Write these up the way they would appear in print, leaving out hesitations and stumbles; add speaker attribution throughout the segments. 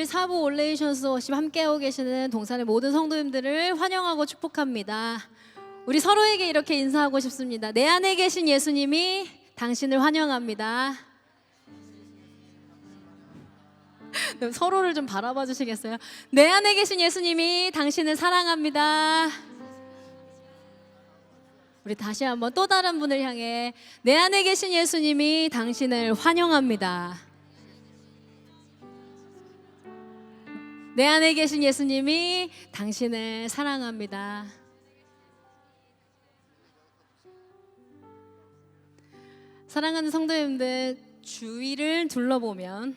Speaker 1: 우리 사부 올레이션스 워십 함께하고 계시는 동산의 모든 성도님들을 환영하고 축복합니다. 우리 서로에게 이렇게 인사하고 싶습니다. 내 안에 계신 예수님이 당신을 환영합니다. 서로를 좀 바라봐 주시겠어요? 내 안에 계신 예수님이 당신을 사랑합니다. 우리 다시 한번 또 다른 분을 향해 내 안에 계신 예수님이 당신을 환영합니다. 내 안에 계신 예수님이 당신을 사랑합니다. 사랑하는 성도님들, 주위를 둘러보면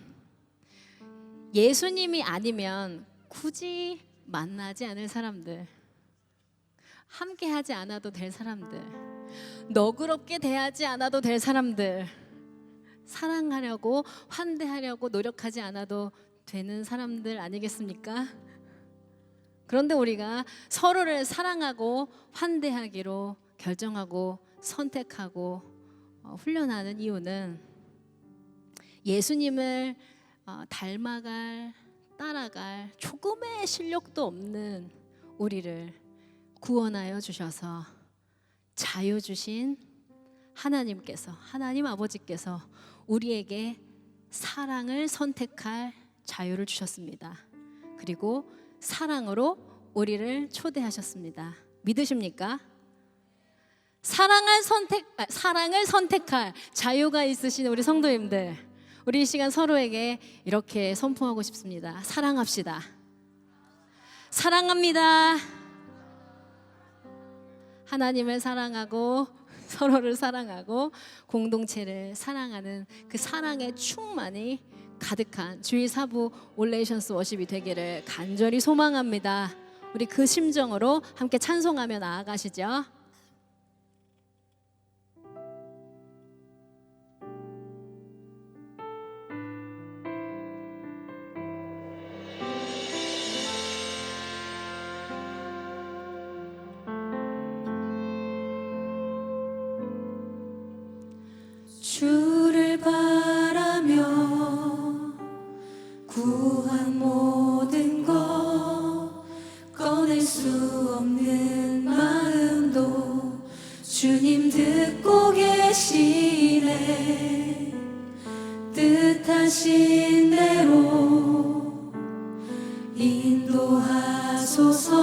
Speaker 1: 예수님이 아니면 굳이 만나지 않을 사람들, 함께하지 않아도 될 사람들, 너그럽게 대하지 않아도 될 사람들, 사랑하려고 환대하려고 노력하지 않아도 되는 사람들 아니겠습니까? 그런데 우리가 서로를 사랑하고 환대하기로 결정하고 선택하고 훈련하는 이유는 예수님을 닮아갈, 따라갈 조금의 실력도 없는 우리를 구원하여 주셔서 자유 주신 하나님께서, 하나님 아버지께서 우리에게 사랑을 선택할 자유를 주셨습니다. 그리고 사랑으로 우리를 초대하셨습니다. 믿으십니까? 사랑을 선택할 자유가 있으신 우리 성도님들, 우리 이 시간 서로에게 이렇게 선포하고 싶습니다. 사랑합시다. 사랑합니다. 하나님을 사랑하고 서로를 사랑하고 공동체를 사랑하는 그 사랑의 충만이 가득한 주일 사부 올레이션스 워십이 되기를 간절히 소망합니다. 우리 그 심정으로 함께 찬송하며 나아가시죠.
Speaker 2: 주를 바라며 구한 모든 것 꺼낼 수 없는 마음도 주님 듣고 계시네. 뜻하신 대로 인도하소서.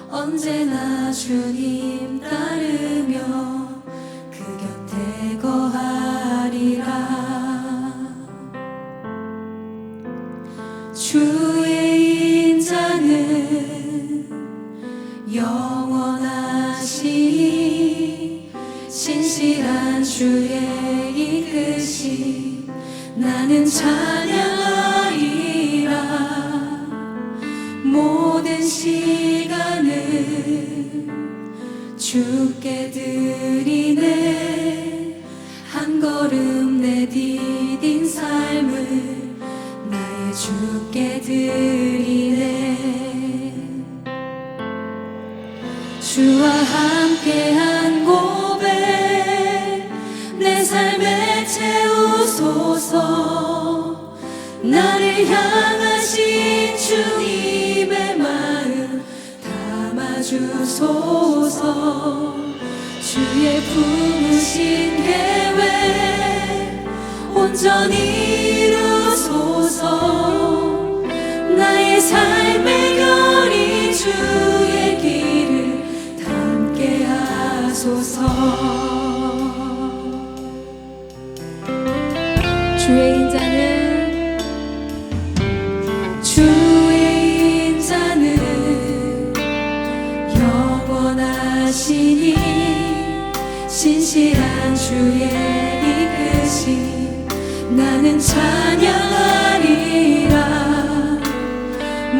Speaker 2: 언제나 주님 따르며 주의 인자는 영원하시니 신실한 주의 이끄심 나는 찬양하리라. 모든 시간을 주께 드리네. 한 걸음 내디딘 삶을 주께 드리네. 주와 함께한 고백 내 삶에 채우소서. 나를 향하신 주님의 마음 담아주소서. 주의 품으신 계획 온전히 이루소서. 나의 삶의 결이 주의 길을 닮게 하소서.
Speaker 1: 주의 인자는
Speaker 2: 영원하시니 신실한 주의 이끄심 나는 찬양하리라.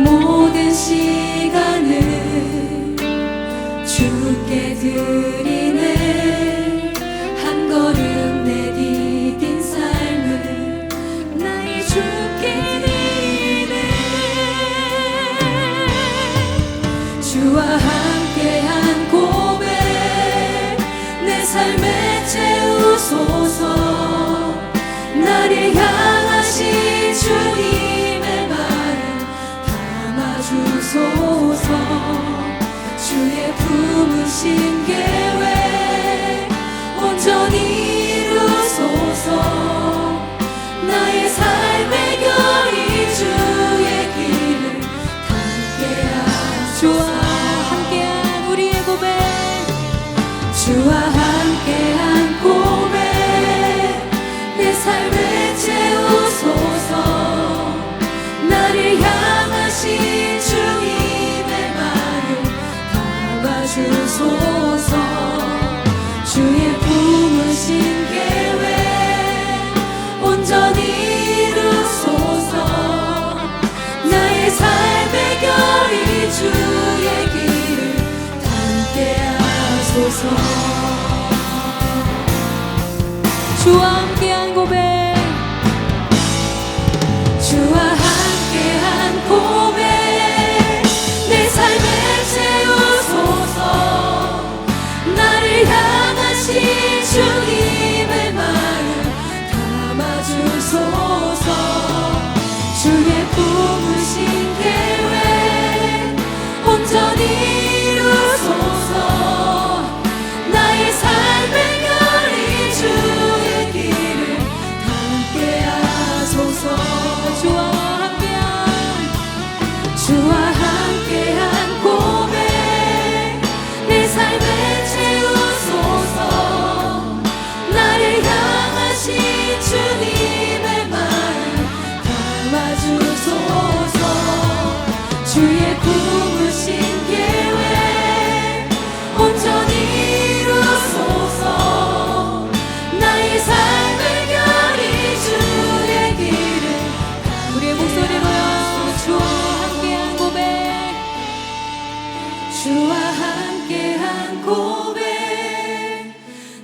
Speaker 2: 모든 시간을 주께 드리네. 한 걸음 내디딘 삶을 나의 주께 드리네. 주와 함께한 고백 내 삶에 채우소서. 나를 향하신 주님의 주의 품으신 계획 온전히 이루소서. 나의 삶의 결이 주의 길을 함께하소서.
Speaker 1: 주와 함께한 우리의 고백,
Speaker 2: 주와 함께한 고백 내 삶을 채우소서. 나를 향하신 주님의 마음 담아주소서. 주의 품으신 계획 온전히 이루소서. 나의 삶의 결이 주의 길을 함께 하소서.
Speaker 1: 주와 함께한 고백,
Speaker 2: 주와 함께한 고백 내 삶을 채우소서. 나를 향하신 주님의 마음 담아주소서. 주의 품으신 계획 온전히 이루소서. 나의 삶의 결이 주의 길을 함께하소서. 주와 함께한 고백 내 삶을 채우소서. 나를 향하신 주님의 마음 담아주소서. 주의 품으신 계획 온전히 이루소서. 나의 삶의 결이 주의 길을
Speaker 1: 우리의 목소리로요. 주와 함께한 고백,
Speaker 2: 주와 함께한 고백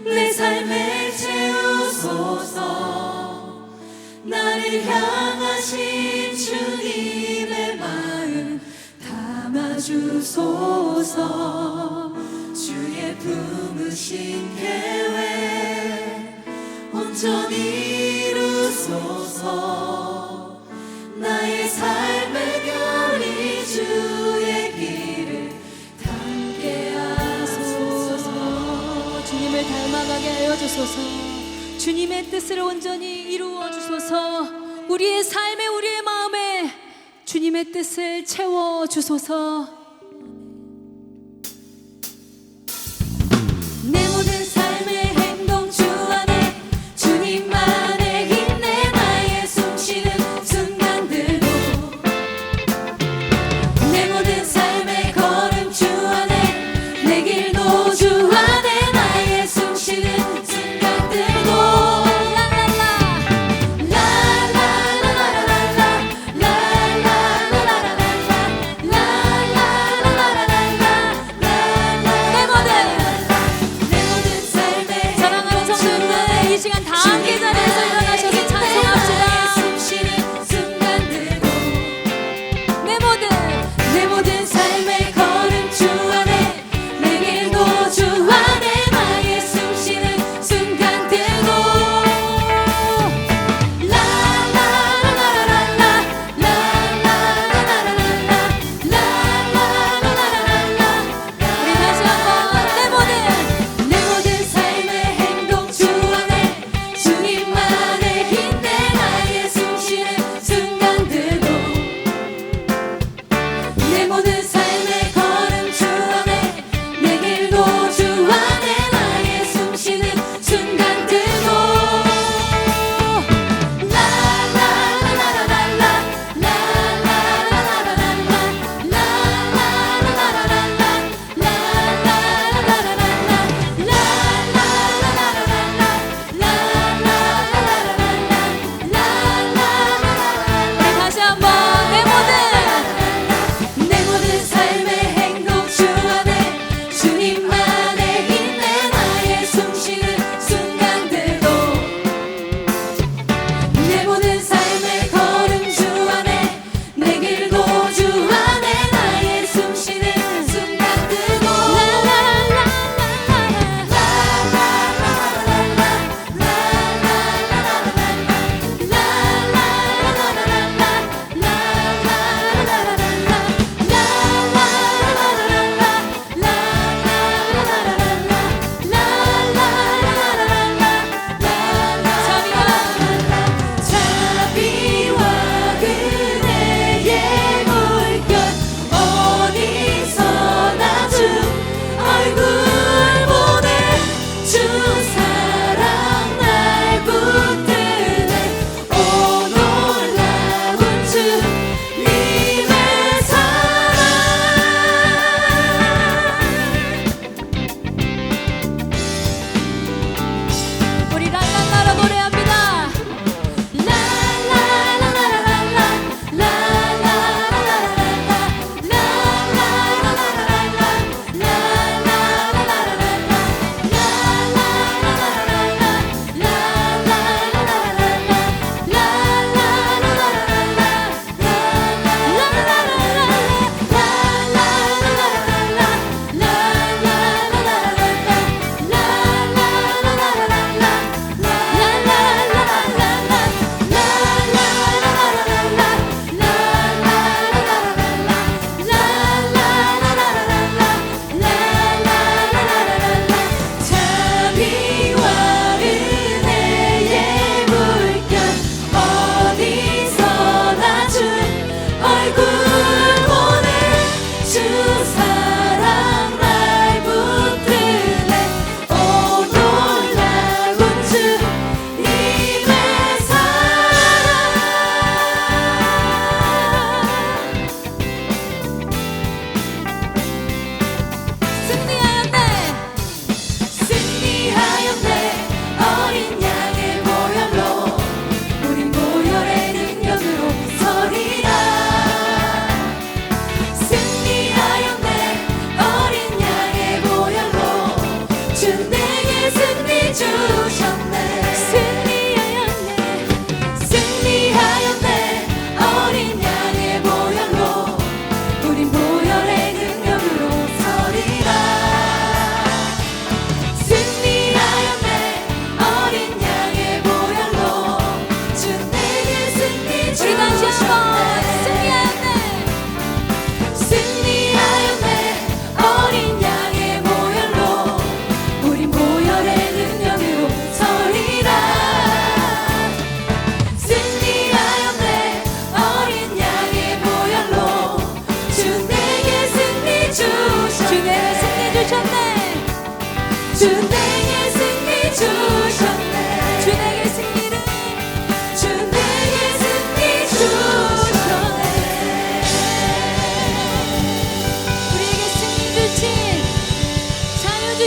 Speaker 2: 내 삶을 채우소서. 나를 향하신 주님의 마음 담아주소서. 주의 품으신 계획 온전히 이루소서. 나의 삶의 결이 주의 길을 함께하소서.
Speaker 1: 주님을 닮아가게 하여 주소서. 주님의 뜻을 온전히 이루어 주소서. 우리의 삶에 우리의 마음에 주님의 뜻을 채워 주소서.
Speaker 2: 내 모든 삶의 행동 주 안에 주님만의 힘내. 나의 숨쉬는 순간들도 내 모든 삶의 걸음 주 안에 내 길도 주 안에. 나의 숨쉬는 순간들도 라라라라라라라 라라라라라라라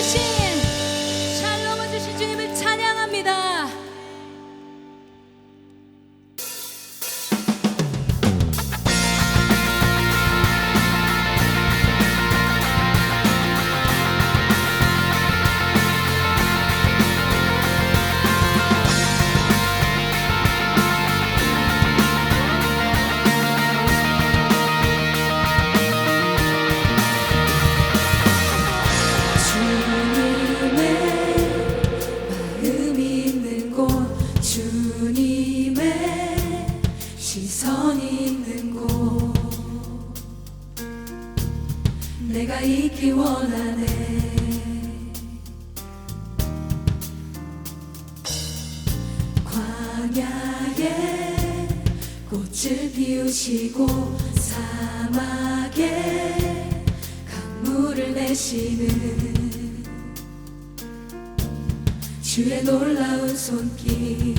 Speaker 1: 주신 샬롬을 주신 주님을 찬양합니다.
Speaker 2: 내가 있기 원하네. 광야에 꽃을 피우시고 사막에 강물을 내시는 주의 놀라운 손길.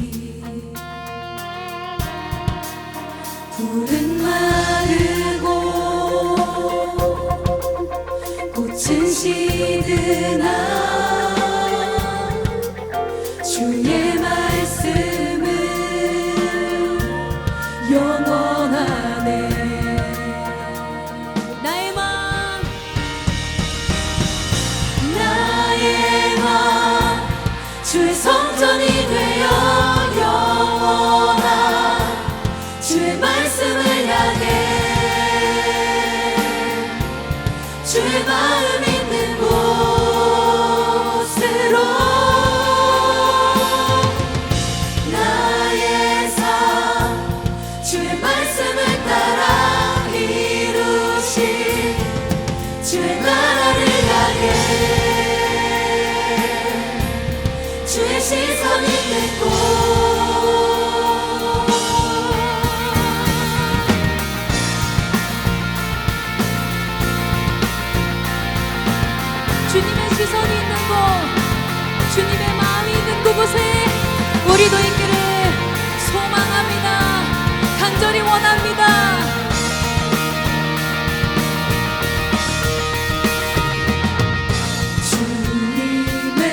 Speaker 2: 푸른 마르고 꽃은 시드나 주의 말씀은 영원하네.
Speaker 1: 나의 마음
Speaker 2: 주의 성전이 되어 영원한 주의 말씀을 향해 주의 마음 있는 곳으로 나의 삶 주의 말씀을 따라 이루신 주의 나라를 향해 주의 시선 있는 곳.
Speaker 1: 주님의 시선이 있는 곳, 주님의 마음이 있는 그곳에 우리도 있기를 소망합니다. 간절히 원합니다.
Speaker 2: 주님의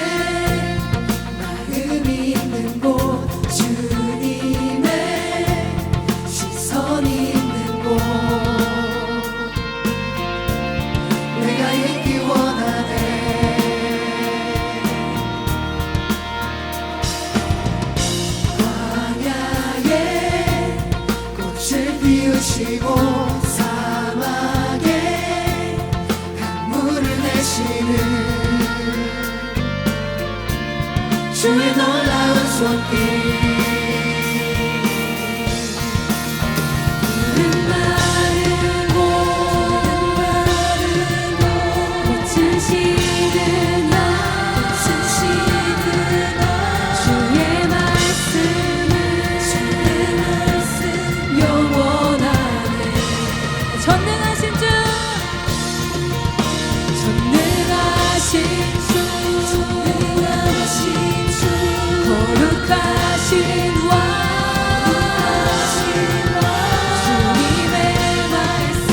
Speaker 2: 마음이 있는 곳, 주님의 시선이 있는 곳, 내가 있기 원하네. 광야에 꽃을 피우시고 사막에 강물을 내시는 주의 놀라운 손길. 푸른 마르고 꽃은 시드나 주의 말씀은 영원하네.
Speaker 1: 전능하신 주,
Speaker 2: 전능하신 주 거룩하신 왕 주님의 말씀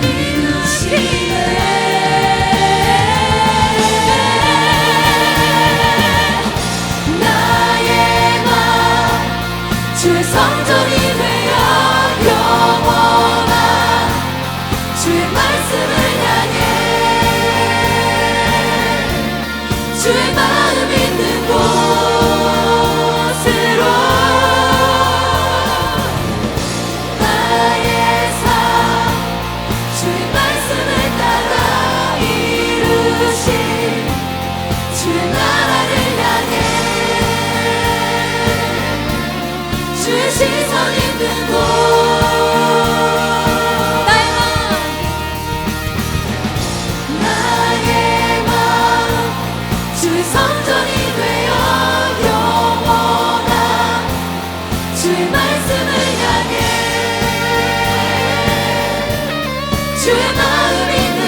Speaker 2: 이루시네. 나의 맘 주의 성전이 되어 영원한 주의 말씀을 향해 주의 마음 있는 곳으로 나의 삶 주의 말씀을 따라 이루신 주의 나라를 향해 주의 시선 있는 곳. 주의 성전이 되어 영원한 주의 말씀을 향해 주의 마음 있는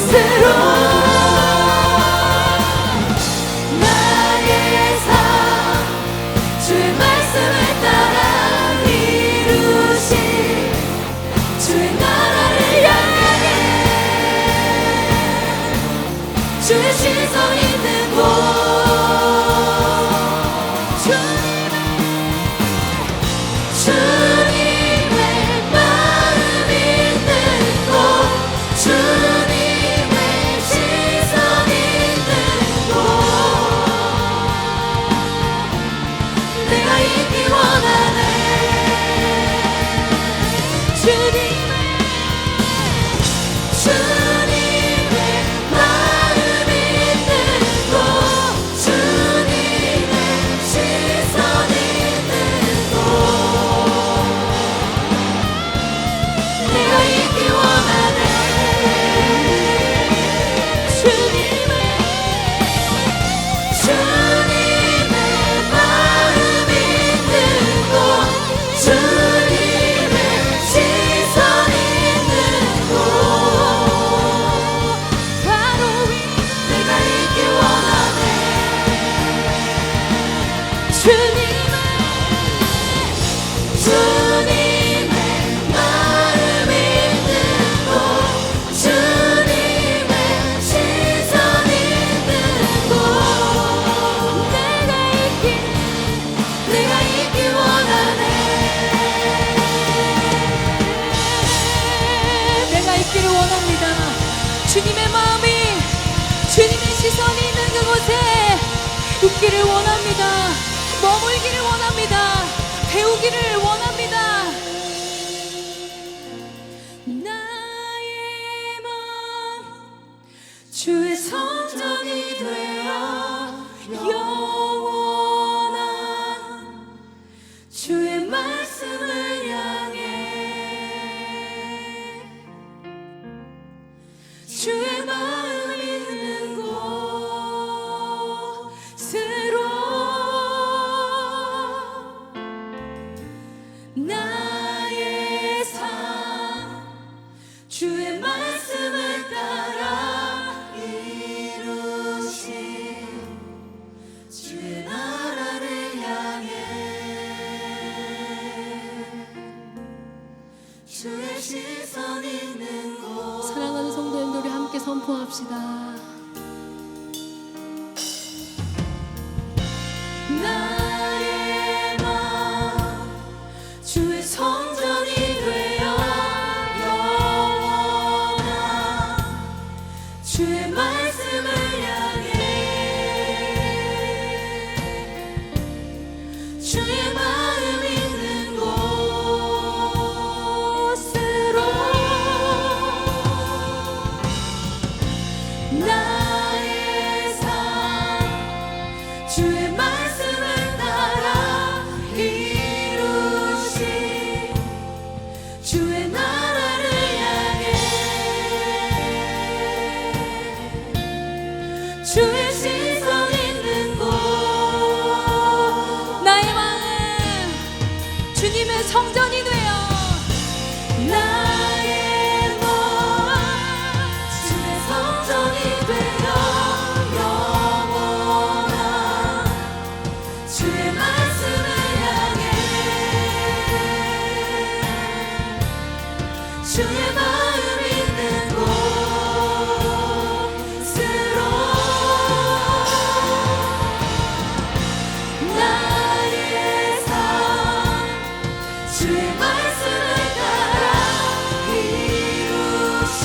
Speaker 2: 곳으로 나의 삶 주의 말씀을 따라
Speaker 1: 보기를 원합니다.
Speaker 2: 나의 맘 주의 성전이 되어 영원한 주의 말씀을 향해 주의 마음 있는 곳으로 나의 삶 주의 말씀을 따라 이루신 주의 나라를 향해 주의 시선 있는 곳.
Speaker 1: 사랑하는 성도님들, 우리 함께 선포합시다.
Speaker 2: 나의 맘 주의 성전이 되어 영원한 주의 말씀을 향해 주의 마음 있는 곳으로 나의 삶 주의 말씀을 따라 이루신 주의 나라를 향해 주의 시선 있는 곳.
Speaker 1: 나의 마음 주님의 성전이 되어
Speaker 2: 나의 몸 주의 성전이 되어 영원한 주의 말씀을 향해 주의 마음 있는 곳으로 나의 삶 주의 말씀을 따라 이루신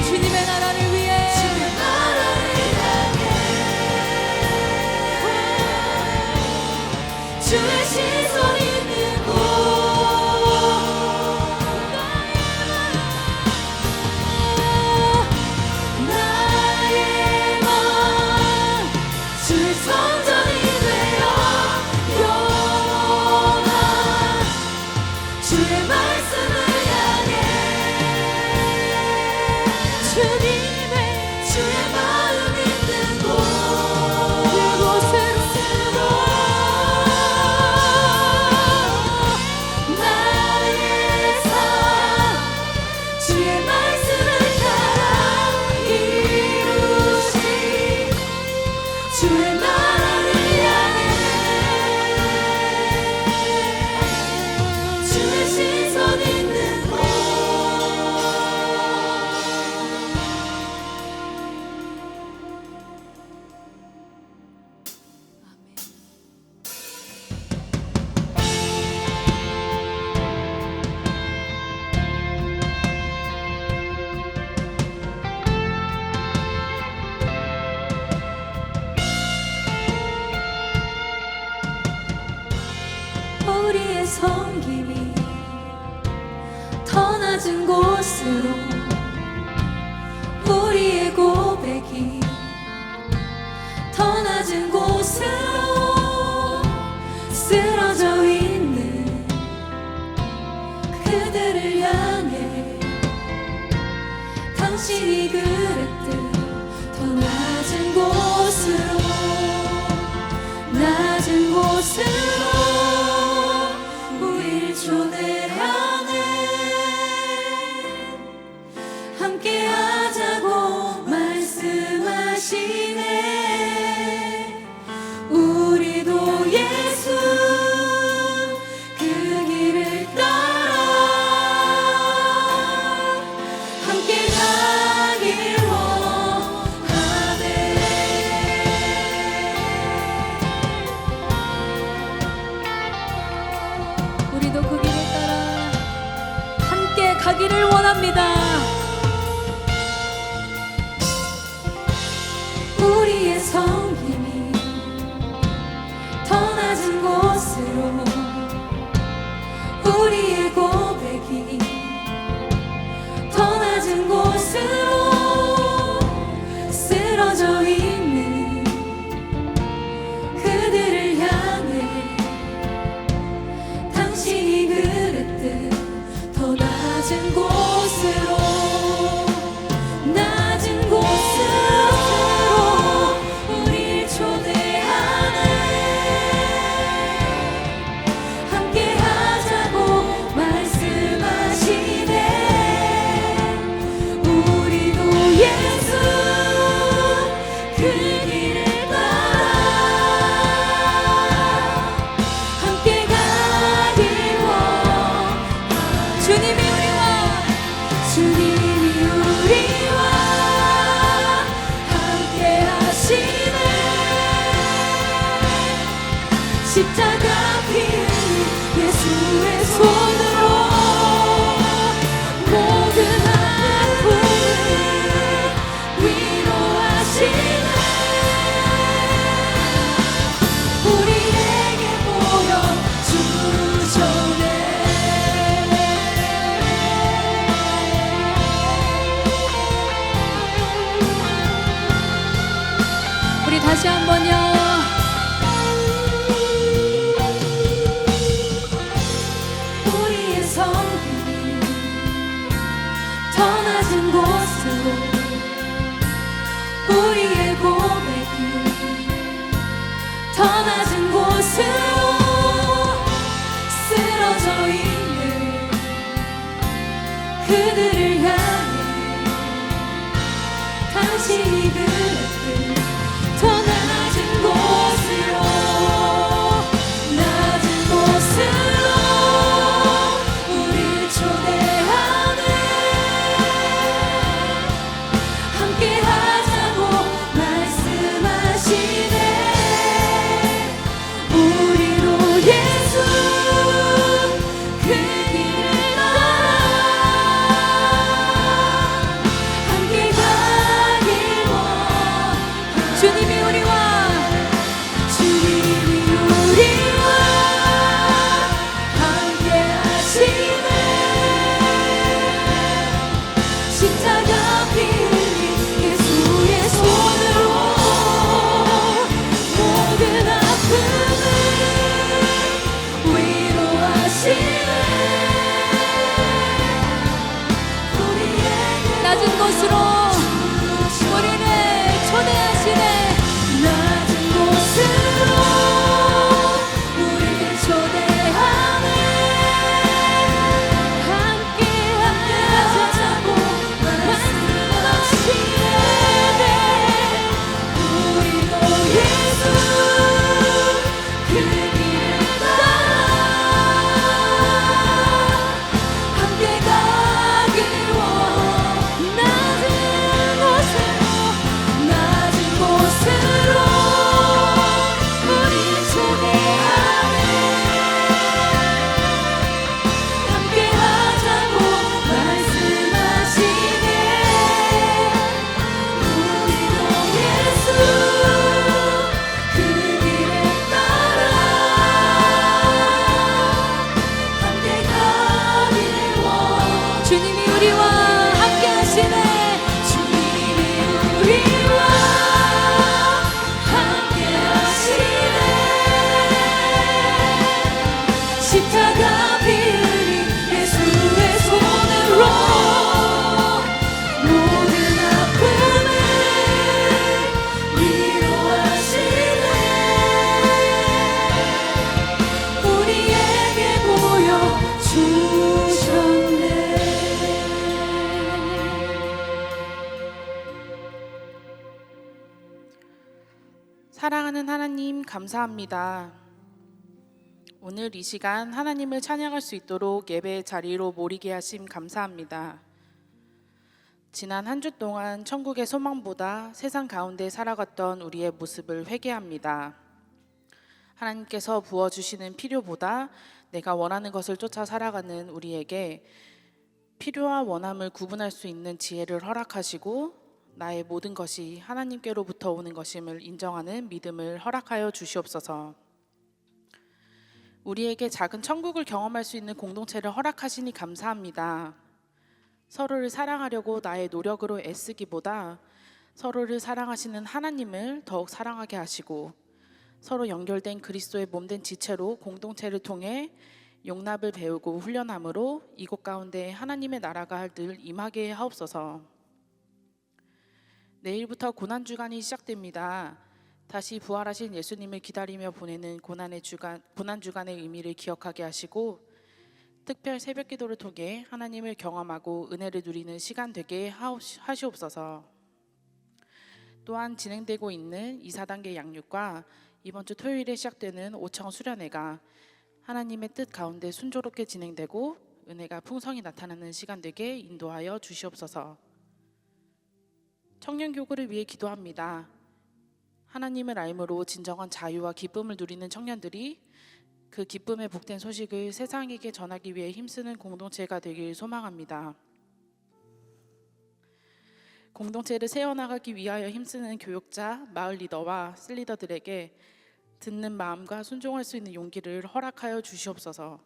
Speaker 1: 주님의 나라를 위해
Speaker 2: 주의 나라를 향해 주의 시선 있는 곳. 나의 맘 주의 성전이 되어 영원한 주의 말씀을 향해 주님의 주의 마음 있는 그곳으로 나의 삶 주의 말씀을 따라 이루신 주의 나라를 향해 주의 시선 있는 곳. 우리의 섬김이 더 낮은 곳으로 우리의 고백이 더 낮은 곳으로 쓰러져 있는 그들을 향해 당신이 그랬듯 더 낮은 곳으로 낮은 곳으로 우릴 초대하네. 함께 하자고 말씀하시네. 우리도 예수 그 길을 따라 함께 가길 원하네.
Speaker 1: 우리도 그 길을 따라 함께 가기를 원합니다.
Speaker 2: 우리의 섬김이 더 낮은 곳으로 더 낮은 곳으로 우릴 초대하네. 함께 하자고 말씀하시네. 우리로 예수 그 길을 따라 함께 가길 원해. 주님이 우리와 함께 하시네. 십자가 피 흘린 예수의 손으로 모든 아픔을 위로하시네. 우리에게
Speaker 1: 낮은 곳으로 우리를 초대하시네.
Speaker 2: 낮은 곳으로 우리를 초대하네. 함께 하자고 말씀하시네. 우리도 예수 그 길을 따라 함께 가길 원해. 낮은 곳으로 우리 초대하네. 함께 하자고 말씀하시네. 우리도 예수 그 길을 따라 함께 가길 원해.
Speaker 1: 주님이 우리와 함께 하시네.
Speaker 2: 주님이 우리와 함께 하시네. 십자가 피 흘린 예수의 손으로 모든 아픔을 위로하시네. 우리에게 보여주셨네.
Speaker 3: 사랑하는 하나님, 감사합니다. 오늘 이 시간 하나님을 찬양할 수 있도록 예배의 자리로 모이게 하심 감사합니다. 지난 한 주 동안 천국의 소망보다 세상 가운데 살아갔던 우리의 모습을 회개합니다. 하나님께서 부어주시는 필요보다 내가 원하는 것을 쫓아 살아가는 우리에게 필요와 원함을 구분할 수 있는 지혜를 허락하시고 나의 모든 것이 하나님께로부터 오는 것임을 인정하는 믿음을 허락하여 주시옵소서. 우리에게 작은 천국을 경험할 수 있는 공동체를 허락하시니 감사합니다. 서로를 사랑하려고 나의 노력으로 애쓰기보다 서로를 사랑하시는 하나님을 더욱 사랑하게 하시고 서로 연결된 그리스도의 몸된 지체로 공동체를 통해 용납을 배우고 훈련함으로 이곳 가운데 하나님의 나라가 늘 임하게 하옵소서. 내일부터 고난주간이 시작됩니다. 다시 부활하신 예수님을 기다리며 보내는 고난주간의 의미를 기억하게 하시고 특별 새벽 기도를 통해 하나님을 경험하고 은혜를 누리는 시간 되게 하시옵소서. 또한 진행되고 있는 2,4단계 양육과 이번 주 토요일에 시작되는 5청 수련회가 하나님의 뜻 가운데 순조롭게 진행되고 은혜가 풍성히 나타나는 시간 되게 인도하여 주시옵소서. 청년교구를 위해 기도합니다. 하나님을 알므로 진정한 자유와 기쁨을 누리는 청년들이 그 기쁨의 복된 소식을 세상에게 전하기 위해 힘쓰는 공동체가 되길 소망합니다. 공동체를 세워나가기 위하여 힘쓰는 교육자, 마을 리더와 슬리더들에게 듣는 마음과 순종할 수 있는 용기를 허락하여 주시옵소서.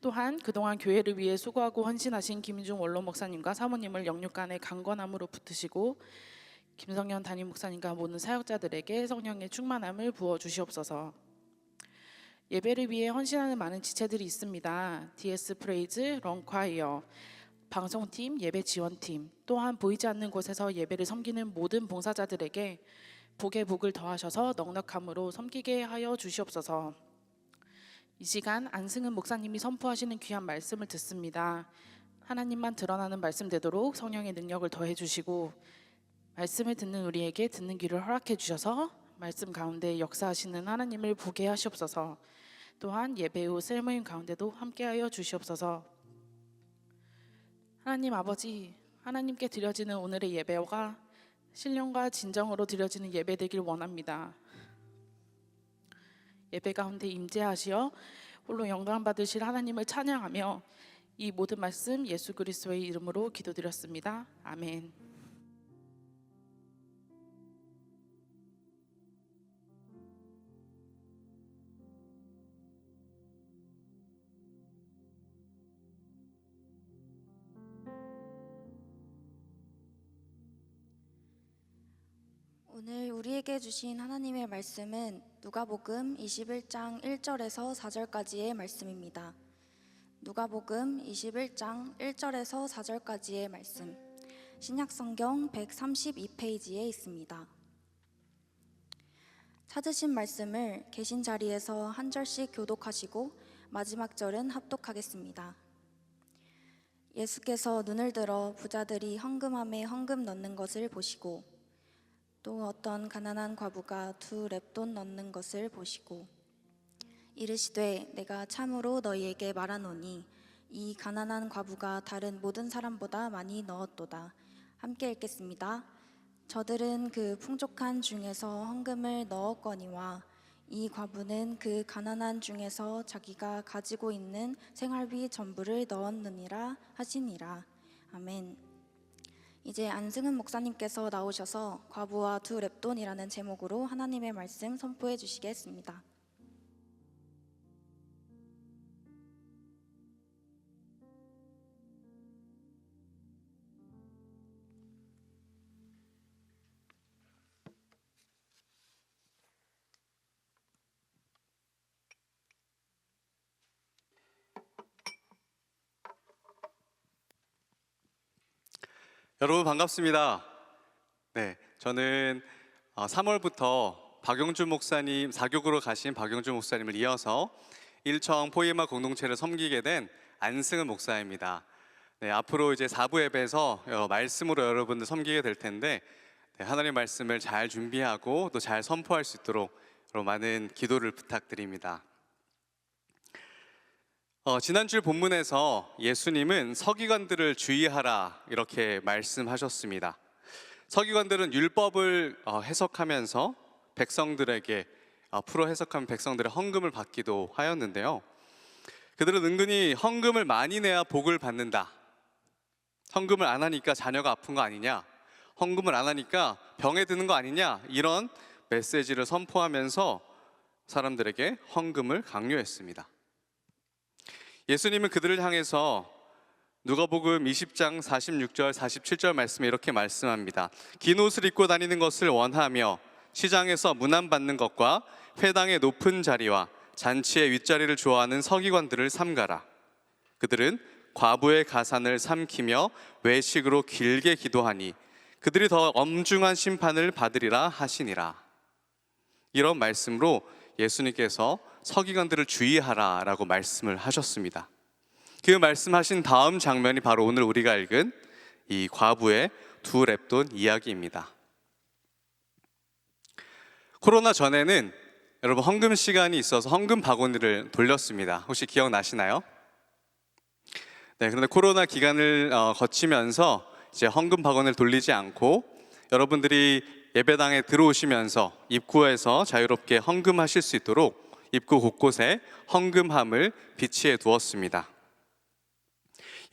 Speaker 3: 또한 그동안 교회를 위해 수고하고 헌신하신 김인중 원로 목사님과 사모님을 영육간의 강건함으로 붙드시고 김성현 담임 목사님과 모든 사역자들에게 성령의 충만함을 부어 주시옵소서. 예배를 위해 헌신하는 많은 지체들이 있습니다. DS 프레이즈, 런콰이어, 방송팀, 예배 지원팀, 또한 보이지 않는 곳에서 예배를 섬기는 모든 봉사자들에게 복의 복을 더하셔서 넉넉함으로 섬기게 하여 주시옵소서. 이 시간 안승은 목사님이 선포하시는 귀한 말씀을 듣습니다. 하나님만 드러나는 말씀 되도록 성령의 능력을 더해 주시고 말씀을 듣는 우리에게 듣는 귀를 허락해 주셔서 말씀 가운데 역사하시는 하나님을 보게 하시옵소서. 또한 예배 후 셀모임 가운데도 함께하여 주시옵소서. 하나님 아버지, 하나님께 드려지는 오늘의 예배가 신령과 진정으로 드려지는 예배 되길 원합니다. 예배 가운데 임재하시어 홀로 영광 받으실 하나님을 찬양하며 이 모든 말씀 예수 그리스도의 이름으로 기도드렸습니다. 아멘.
Speaker 4: 오늘 우리에게 주신 하나님의 말씀은 누가복음 21장 1절에서 4절까지의 말씀입니다. 누가복음 21장 1절에서 4절까지의 말씀, 신약성경 132페이지에 있습니다. 찾으신 말씀을 계신 자리에서 한 절씩 교독하시고 마지막 절은 합독하겠습니다. 예수께서 눈을 들어 부자들이 헌금함에 헌금 넣는 것을 보시고 또 어떤 가난한 과부가 2 렙돈 넣는 것을 보시고 이르시되 내가 참으로 너희에게 말하노니 이 가난한 과부가 다른 모든 사람보다 많이 넣었도다. 함께 읽겠습니다. 저들은 그 풍족한 중에서 헌금을 넣었거니와 이 과부는 그 가난한 중에서 자기가 가지고 있는 생활비 전부를 넣었느니라 하시니라. 아멘. 이제 안승은 목사님께서 나오셔서 과부와 2 렙돈이라는 제목으로 하나님의 말씀 선포해 주시겠습니다.
Speaker 5: 여러분 반갑습니다. 네, 저는 3월부터 박용준 목사님 사교구로 가신 박용준 목사님을 이어서 일청 포이마 공동체를 섬기게 된 안승은 목사입니다. 네, 앞으로 이제 4부 예배에서 말씀으로 여러분들 섬기게 될 텐데 하나님의 말씀을 잘 준비하고 또 잘 선포할 수 있도록 많은 기도를 부탁드립니다. 지난주 본문에서 예수님은 서기관들을 주의하라 이렇게 말씀하셨습니다. 서기관들은 율법을 해석하면서 백성들에게 풀어 해석하면 백성들의 헌금을 받기도 하였는데요. 그들은 은근히 헌금을 많이 내야 복을 받는다, 헌금을 안 하니까 자녀가 아픈 거 아니냐, 헌금을 안 하니까 병에 드는 거 아니냐, 이런 메시지를 선포하면서 사람들에게 헌금을 강요했습니다. 예수님은 그들을 향해서 누가복음 20장 46절 47절 말씀에 이렇게 말씀합니다. 긴 옷을 입고 다니는 것을 원하며 시장에서 문안받는 것과 회당의 높은 자리와 잔치의 윗자리를 좋아하는 서기관들을 삼가라. 그들은 과부의 가산을 삼키며 외식으로 길게 기도하니 그들이 더 엄중한 심판을 받으리라 하시니라. 이런 말씀으로 예수님께서 서기관들을 주의하라 라고 말씀을 하셨습니다. 그 말씀하신 다음 장면이 바로 오늘 우리가 읽은 이 과부의 2 렙돈 이야기입니다. 코로나 전에는 여러분 헌금 시간이 있어서 헌금 바구니를 돌렸습니다. 혹시 기억나시나요? 네, 그런데 코로나 기간을 거치면서 이제 헌금 바구니를 돌리지 않고 여러분들이 예배당에 들어오시면서 입구에서 자유롭게 헌금하실 수 있도록 입구 곳곳에 헌금함을 비치해 두었습니다.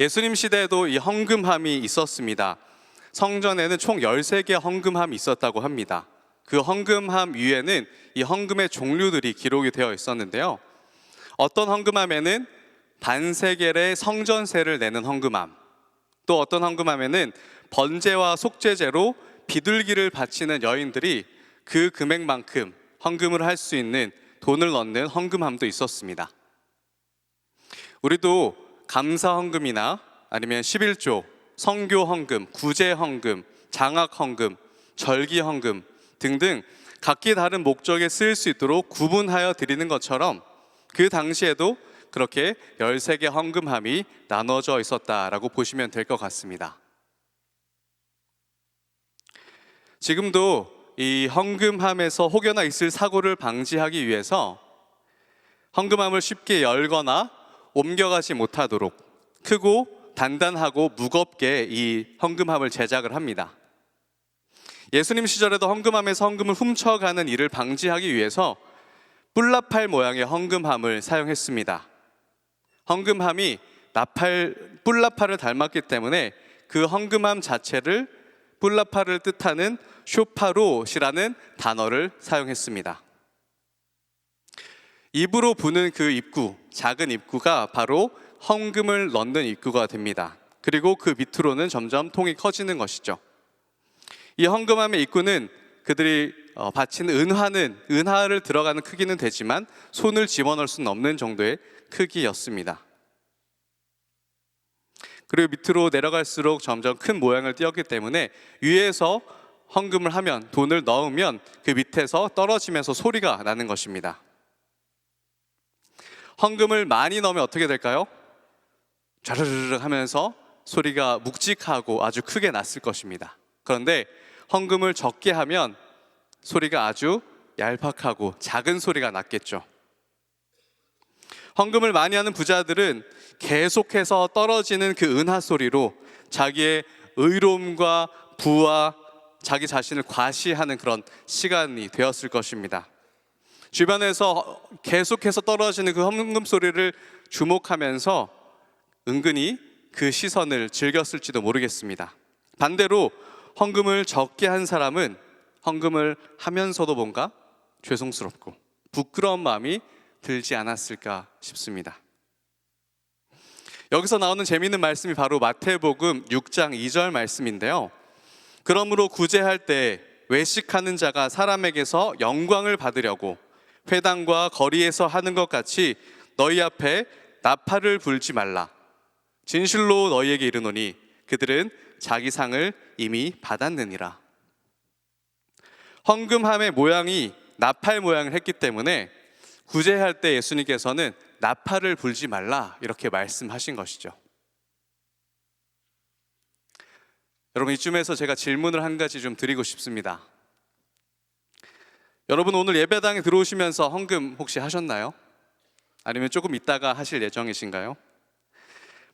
Speaker 5: 예수님 시대에도 이 헌금함이 있었습니다. 성전에는 총 13개의 헌금함이 있었다고 합니다. 그 헌금함 위에는 이 헌금의 종류들이 기록이 되어 있었는데요. 어떤 헌금함에는 반세겔의 성전세를 내는 헌금함, 또 어떤 헌금함에는 번제와 속죄제로 비둘기를 바치는 여인들이 그 금액만큼 헌금을 할 수 있는 돈을 넣는 헌금함도 있었습니다. 우리도 감사 헌금이나 아니면 11조, 성교 헌금, 구제 헌금, 장학 헌금, 절기 헌금 등등 각기 다른 목적에 쓰일 수 있도록 구분하여 드리는 것처럼 그 당시에도 그렇게 13개 헌금함이 나눠져 있었다라고 보시면 될 것 같습니다. 지금도 이 헌금함에서 혹여나 있을 사고를 방지하기 위해서 헌금함을 쉽게 열거나 옮겨가지 못하도록 크고 단단하고 무겁게 이 헌금함을 제작을 합니다. 예수님 시절에도 헌금함에서 헌금을 훔쳐가는 일을 방지하기 위해서 뿔나팔 모양의 헌금함을 사용했습니다. 헌금함이 뿔나팔을 닮았기 때문에 그 헌금함 자체를 뿔나팔을 뜻하는 쇼파롯이라는 단어를 사용했습니다. 입으로 부는 그 입구, 작은 입구가 바로 헌금을 넣는 입구가 됩니다. 그리고 그 밑으로는 점점 통이 커지는 것이죠. 이 헌금함의 입구는 그들이 바친 은하를 들어가는 크기는 되지만 손을 집어넣을 수는 없는 정도의 크기였습니다. 그리고 밑으로 내려갈수록 점점 큰 모양을 띄었기 때문에 위에서 헌금을 하면, 돈을 넣으면 그 밑에서 떨어지면서 소리가 나는 것입니다. 헌금을 많이 넣으면 어떻게 될까요? 자르르르 하면서 소리가 묵직하고 아주 크게 났을 것입니다. 그런데 헌금을 적게 하면 소리가 아주 얄팍하고 작은 소리가 났겠죠. 헌금을 많이 하는 부자들은 계속해서 떨어지는 그 은하 소리로 자기의 의로움과 부와 자기 자신을 과시하는 그런 시간이 되었을 것입니다. 주변에서 계속해서 떨어지는 그 헌금 소리를 주목하면서 은근히 그 시선을 즐겼을지도 모르겠습니다. 반대로 헌금을 적게 한 사람은 헌금을 하면서도 뭔가 죄송스럽고 부끄러운 마음이 들지 않았을까 싶습니다. 여기서 나오는 재미있는 말씀이 바로 마태복음 6장 2절 말씀인데요. 그러므로 구제할 때 외식하는 자가 사람에게서 영광을 받으려고 회당과 거리에서 하는 것 같이 너희 앞에 나팔을 불지 말라. 진실로 너희에게 이르노니 그들은 자기 상을 이미 받았느니라. 헌금함의 모양이 나팔 모양을 했기 때문에 구제할 때 예수님께서는 나팔을 불지 말라 이렇게 말씀하신 것이죠. 여러분, 이쯤에서 제가 질문을 한 가지 좀 드리고 싶습니다. 여러분, 오늘 예배당에 들어오시면서 헌금 혹시 하셨나요? 아니면 조금 있다가 하실 예정이신가요?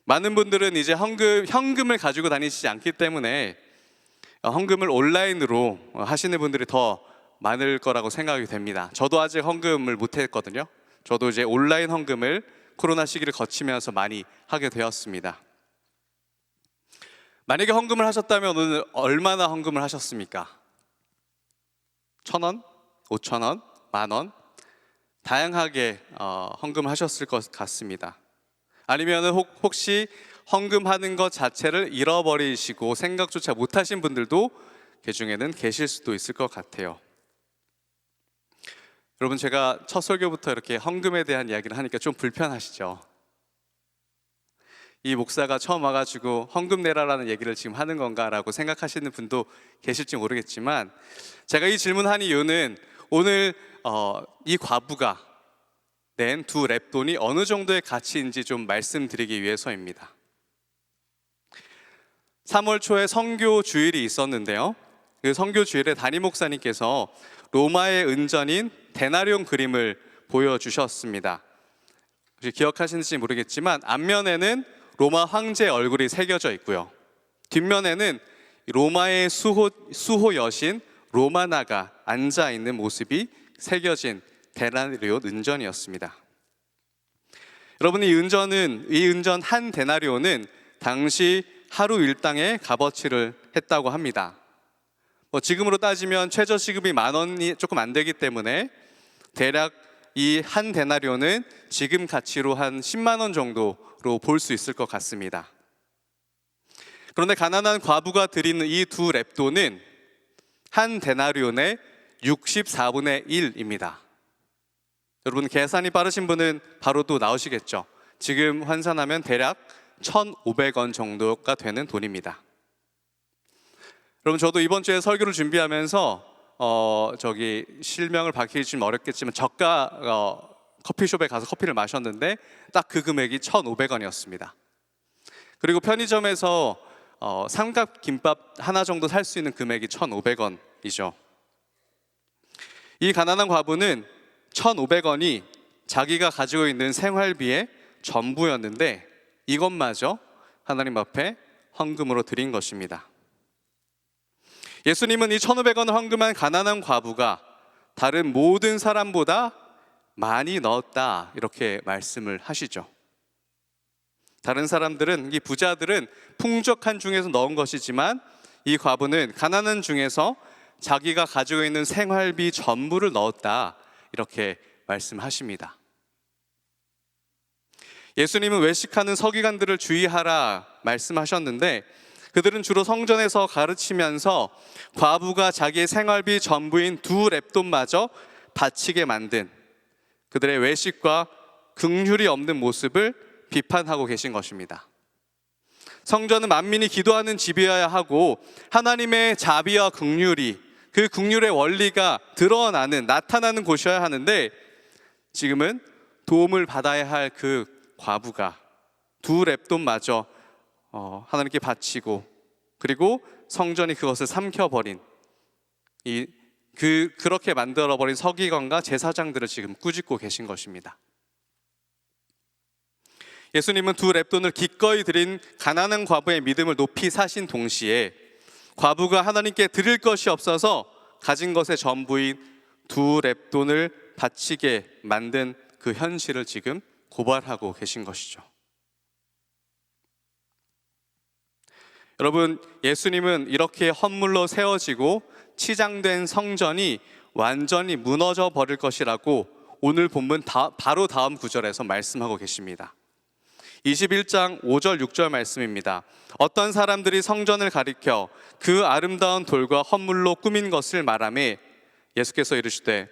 Speaker 5: 많은 분들은 이제 현금을 가지고 다니시지 않기 때문에 헌금을 온라인으로 하시는 분들이 더 많을 거라고 생각이 됩니다. 저도 아직 헌금을 못 했거든요. 저도 이제 온라인 헌금을 코로나 시기를 거치면서 많이 하게 되었습니다. 만약에 헌금을 하셨다면 오늘 얼마나 헌금을 하셨습니까? 1,000원, 5,000원, 만원 다양하게 헌금을 하셨을 것 같습니다. 아니면 혹시 헌금하는 것 자체를 잃어버리시고 생각조차 못하신 분들도 그 중에는 계실 수도 있을 것 같아요. 여러분, 제가 첫 설교부터 이렇게 헌금에 대한 이야기를 하니까 좀 불편하시죠? 이 목사가 처음 와가지고 헌금 내라라는 얘기를 지금 하는 건가라고 생각하시는 분도 계실지 모르겠지만, 제가 이 질문한 이유는 오늘 이 과부가 낸 두 랩돈이 어느 정도의 가치인지 좀 말씀드리기 위해서입니다. 3월 초에 선교 주일이 있었는데요. 그 선교 주일에 담임 목사님께서 로마의 은전인 데나리온 그림을 보여주셨습니다. 혹시 기억하시는지 모르겠지만 앞면에는 로마 황제의 얼굴이 새겨져 있고요. 뒷면에는 로마의 수호 여신 로마나가 앉아 있는 모습이 새겨진 데나리온 은전이었습니다. 여러분, 이 은전 한 데나리온은 당시 하루 일당의 값어치를 했다고 합니다. 지금으로 따지면 최저 시급이 10,000원이 조금 안 되기 때문에 대략 이 한 데나리온은 지금 가치로 한 10만 원 정도로 볼 수 있을 것 같습니다. 그런데 가난한 과부가 드리는 이 두 랩돈은 한 데나리온의 64분의 1입니다. 여러분, 계산이 빠르신 분은 바로 또 나오시겠죠. 지금 환산하면 대략 1,500원 정도가 되는 돈입니다. 여러분, 저도 이번 주에 설교를 준비하면서 실명을 밝히기 좀 어렵겠지만 저가 커피숍에 가서 커피를 마셨는데 딱 그 금액이 1,500원이었습니다. 그리고 편의점에서 삼각 김밥 하나 정도 살 수 있는 금액이 1,500원이죠. 이 가난한 과부는 1,500원이 자기가 가지고 있는 생활비의 전부였는데 이것마저 하나님 앞에 헌금으로 드린 것입니다. 예수님은 이 1,500원을 헌금한 가난한 과부가 다른 모든 사람보다 많이 넣었다 이렇게 말씀을 하시죠. 다른 사람들은, 이 부자들은 풍족한 중에서 넣은 것이지만 이 과부는 가난한 중에서 자기가 가지고 있는 생활비 전부를 넣었다 이렇게 말씀하십니다. 예수님은 외식하는 서기관들을 주의하라 말씀하셨는데 그들은 주로 성전에서 가르치면서 과부가 자기의 생활비 전부인 2렙돈마저 바치게 만든 그들의 외식과 긍휼이 없는 모습을 비판하고 계신 것입니다. 성전은 만민이 기도하는 집이어야 하고 하나님의 자비와 긍휼이, 그 긍휼의 원리가 나타나는 곳이어야 하는데 지금은 도움을 받아야 할 그 과부가 2렙돈마저 하나님께 바치고 그리고 성전이 그것을 삼켜버린 그렇게 만들어버린 서기관과 제사장들을 지금 꾸짖고 계신 것입니다. 예수님은 2렙돈을 기꺼이 드린 가난한 과부의 믿음을 높이 사신 동시에 과부가 하나님께 드릴 것이 없어서 가진 것의 전부인 2렙돈을 바치게 만든 그 현실을 지금 고발하고 계신 것이죠. 여러분, 예수님은 이렇게 헌물로 세워지고 치장된 성전이 완전히 무너져 버릴 것이라고 오늘 본문 바로 다음 구절에서 말씀하고 계십니다. 21장 5절 6절 말씀입니다. 어떤 사람들이 성전을 가리켜 그 아름다운 돌과 헌물로 꾸민 것을 말하며 예수께서 이르시되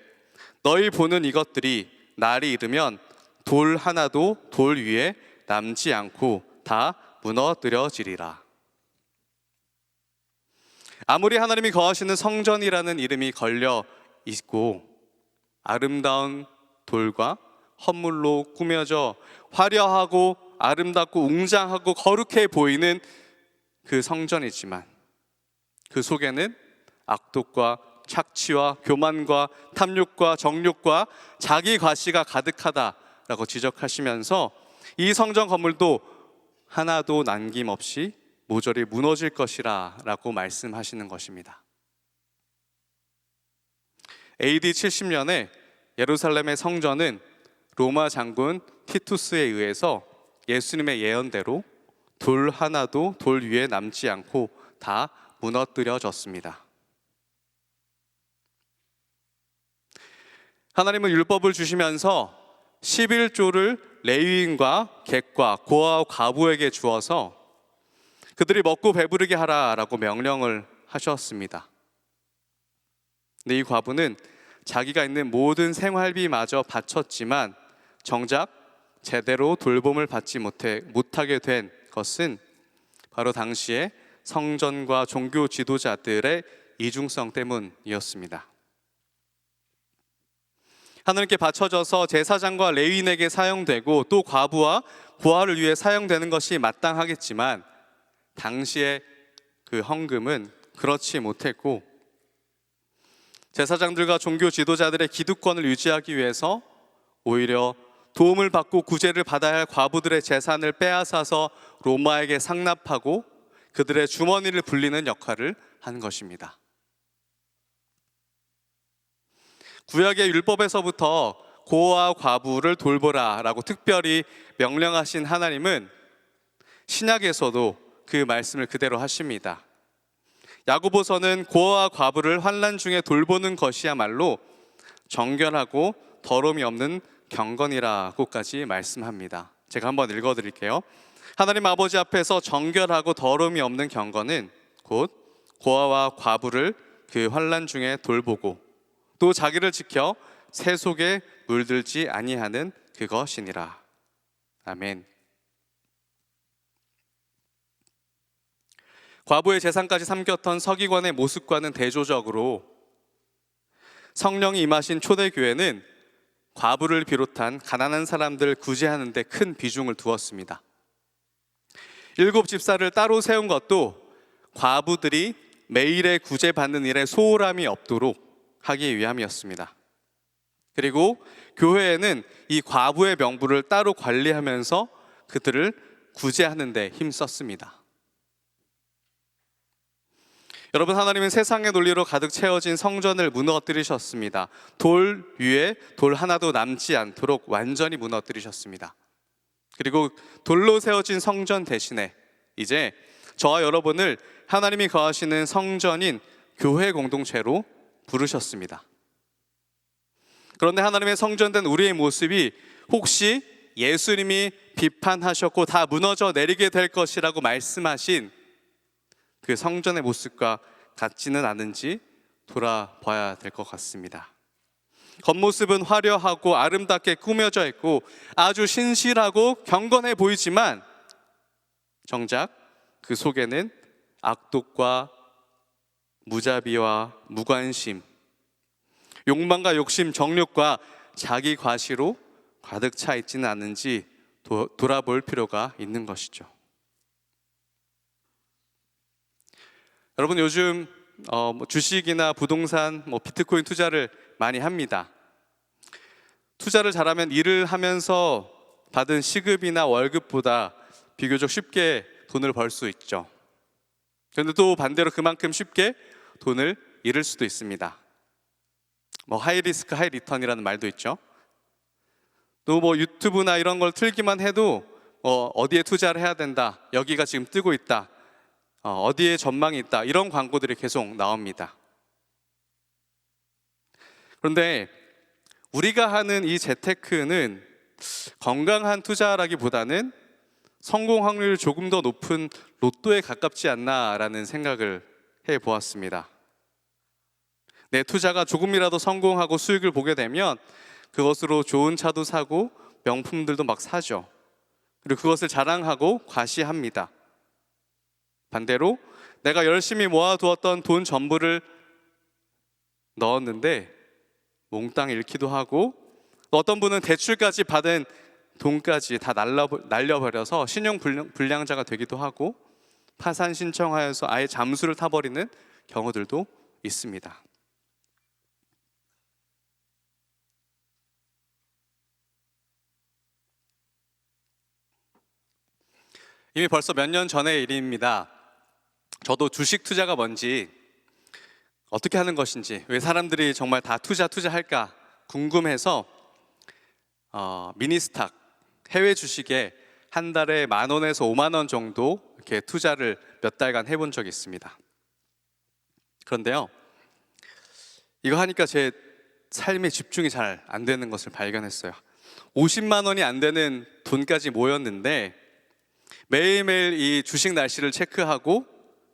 Speaker 5: 너희 보는 이것들이 날이 이르면 돌 하나도 돌 위에 남지 않고 다 무너뜨려지리라. 아무리 하나님이 거하시는 성전이라는 이름이 걸려 있고 아름다운 돌과 헌물로 꾸며져 화려하고 아름답고 웅장하고 거룩해 보이는 그 성전이지만 그 속에는 악독과 착취와 교만과 탐욕과 정욕과 자기 과시가 가득하다라고 지적하시면서 이 성전 건물도 하나도 남김없이 모조리 무너질 것이라 라고 말씀하시는 것입니다. AD 70년에 예루살렘의 성전은 로마 장군 티투스에 의해서 예수님의 예언대로 돌 하나도 돌 위에 남지 않고 다 무너뜨려졌습니다. 하나님은 율법을 주시면서 11조를 레위인과 객과 고아와 과부에게 주어서 그들이 먹고 배부르게 하라라고 명령을 하셨습니다. 근데 이 과부는 자기가 있는 모든 생활비마저 바쳤지만 정작 제대로 돌봄을 받지 못하게 된 것은 바로 당시에 성전과 종교 지도자들의 이중성 때문이었습니다. 하나님께 바쳐져서 제사장과 레위인에게 사용되고 또 과부와 고아를 위해 사용되는 것이 마땅하겠지만 당시의 그 헌금은 그렇지 못했고 제사장들과 종교 지도자들의 기득권을 유지하기 위해서 오히려 도움을 받고 구제를 받아야 할 과부들의 재산을 빼앗아서 로마에게 상납하고 그들의 주머니를 불리는 역할을 한 것입니다. 구약의 율법에서부터 고아와 과부를 돌보라라고 특별히 명령하신 하나님은 신약에서도 그 말씀을 그대로 하십니다. 야고보서는 고아와 과부를 환난 중에 돌보는 것이야말로 정결하고 더러움이 없는 경건이라고까지 말씀합니다. 제가 한번 읽어드릴게요. 하나님 아버지 앞에서 정결하고 더러움이 없는 경건은 곧 고아와 과부를 그 환난 중에 돌보고 또 자기를 지켜 새 속에 물들지 아니하는 그것이니라. 아멘. 과부의 재산까지 삼켰던 서기관의 모습과는 대조적으로 성령이 임하신 초대교회는 과부를 비롯한 가난한 사람들을 구제하는 데 큰 비중을 두었습니다. 7 집사를 따로 세운 것도 과부들이 매일의 구제받는 일에 소홀함이 없도록 하기 위함이었습니다. 그리고 교회에는 이 과부의 명부를 따로 관리하면서 그들을 구제하는 데 힘썼습니다. 여러분, 하나님은 세상의 논리로 가득 채워진 성전을 무너뜨리셨습니다. 돌 위에 돌 하나도 남지 않도록 완전히 무너뜨리셨습니다. 그리고 돌로 세워진 성전 대신에 이제 저와 여러분을 하나님이 거하시는 성전인 교회 공동체로 부르셨습니다. 그런데 하나님의 성전된 우리의 모습이 혹시 예수님이 비판하셨고 다 무너져 내리게 될 것이라고 말씀하신 그 성전의 모습과 같지는 않은지 돌아봐야 될 것 같습니다. 겉모습은 화려하고 아름답게 꾸며져 있고 아주 신실하고 경건해 보이지만 정작 그 속에는 악독과 무자비와 무관심, 욕망과 욕심, 정욕과 자기 과시로 가득 차 있지는 않은지 돌아볼 필요가 있는 것이죠. 여러분, 요즘 주식이나 부동산, 비트코인 투자를 많이 합니다. 투자를 잘하면 일을 하면서 받은 시급이나 월급보다 비교적 쉽게 돈을 벌 수 있죠. 그런데 또 반대로 그만큼 쉽게 돈을 잃을 수도 있습니다. 하이 리스크 하이 리턴이라는 말도 있죠. 또 유튜브나 이런 걸 틀기만 해도 어디에 투자를 해야 된다, 여기가 지금 뜨고 있다, 어디에 전망이 있다, 이런 광고들이 계속 나옵니다. 그런데 우리가 하는 이 재테크는 건강한 투자라기보다는 성공 확률이 조금 더 높은 로또에 가깝지 않나라는 생각을 해보았습니다. 내 투자가 조금이라도 성공하고 수익을 보게 되면 그것으로 좋은 차도 사고 명품들도 막 사죠. 그리고 그것을 자랑하고 과시합니다. 반대로 내가 열심히 모아두었던 돈 전부를 넣었는데 몽땅 잃기도 하고, 어떤 분은 대출까지 받은 돈까지 다 날려버려서 신용 불량자가 되기도 하고 파산 신청하여서 아예 잠수를 타버리는 경우들도 있습니다. 이미 벌써 몇 년 전의 일입니다. 저도 주식 투자가 뭔지, 어떻게 하는 것인지, 왜 사람들이 정말 다 투자할까 궁금해서 미니스탁, 해외 주식에 한 달에 10,000원에서 50,000원 정도 이렇게 투자를 몇 달간 해본 적이 있습니다. 그런데요, 이거 하니까 제 삶에 집중이 잘 안 되는 것을 발견했어요. 50만 원이 안 되는 돈까지 모였는데 매일매일 이 주식 날씨를 체크하고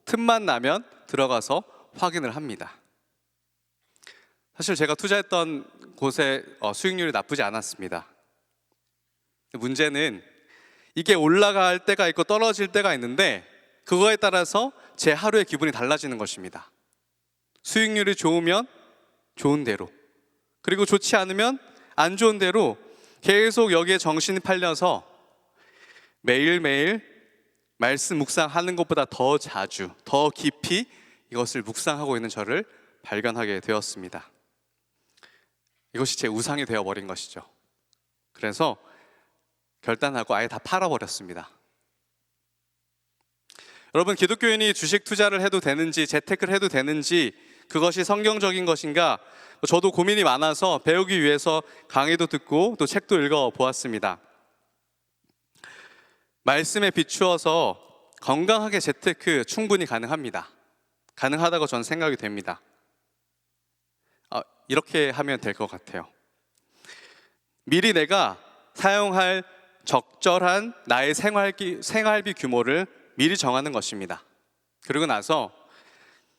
Speaker 5: 틈만 나면 들어가서 확인을 합니다. 사실 제가 투자했던 곳의 수익률이 나쁘지 않았습니다. 문제는 이게 올라갈 때가 있고 떨어질 때가 있는데 그거에 따라서 제 하루의 기분이 달라지는 것입니다. 수익률이 좋으면 좋은 대로, 그리고 좋지 않으면 안 좋은 대로 계속 여기에 정신이 팔려서 매일매일 말씀 묵상하는 것보다 더 자주, 더 깊이 이것을 묵상하고 있는 저를 발견하게 되었습니다. 이것이 제 우상이 되어버린 것이죠. 그래서 결단하고 아예 다 팔아버렸습니다. 여러분, 기독교인이 주식 투자를 해도 되는지, 재테크를 해도 되는지, 그것이 성경적인 것인가, 저도 고민이 많아서 배우기 위해서 강의도 듣고 또 책도 읽어보았습니다. 말씀에 비추어서 건강하게 재테크 충분히 가능합니다. 가능하다고 저는 생각이 됩니다. 이렇게 하면 될 것 같아요. 미리 내가 사용할 적절한 나의 생활비 규모를 미리 정하는 것입니다. 그리고 나서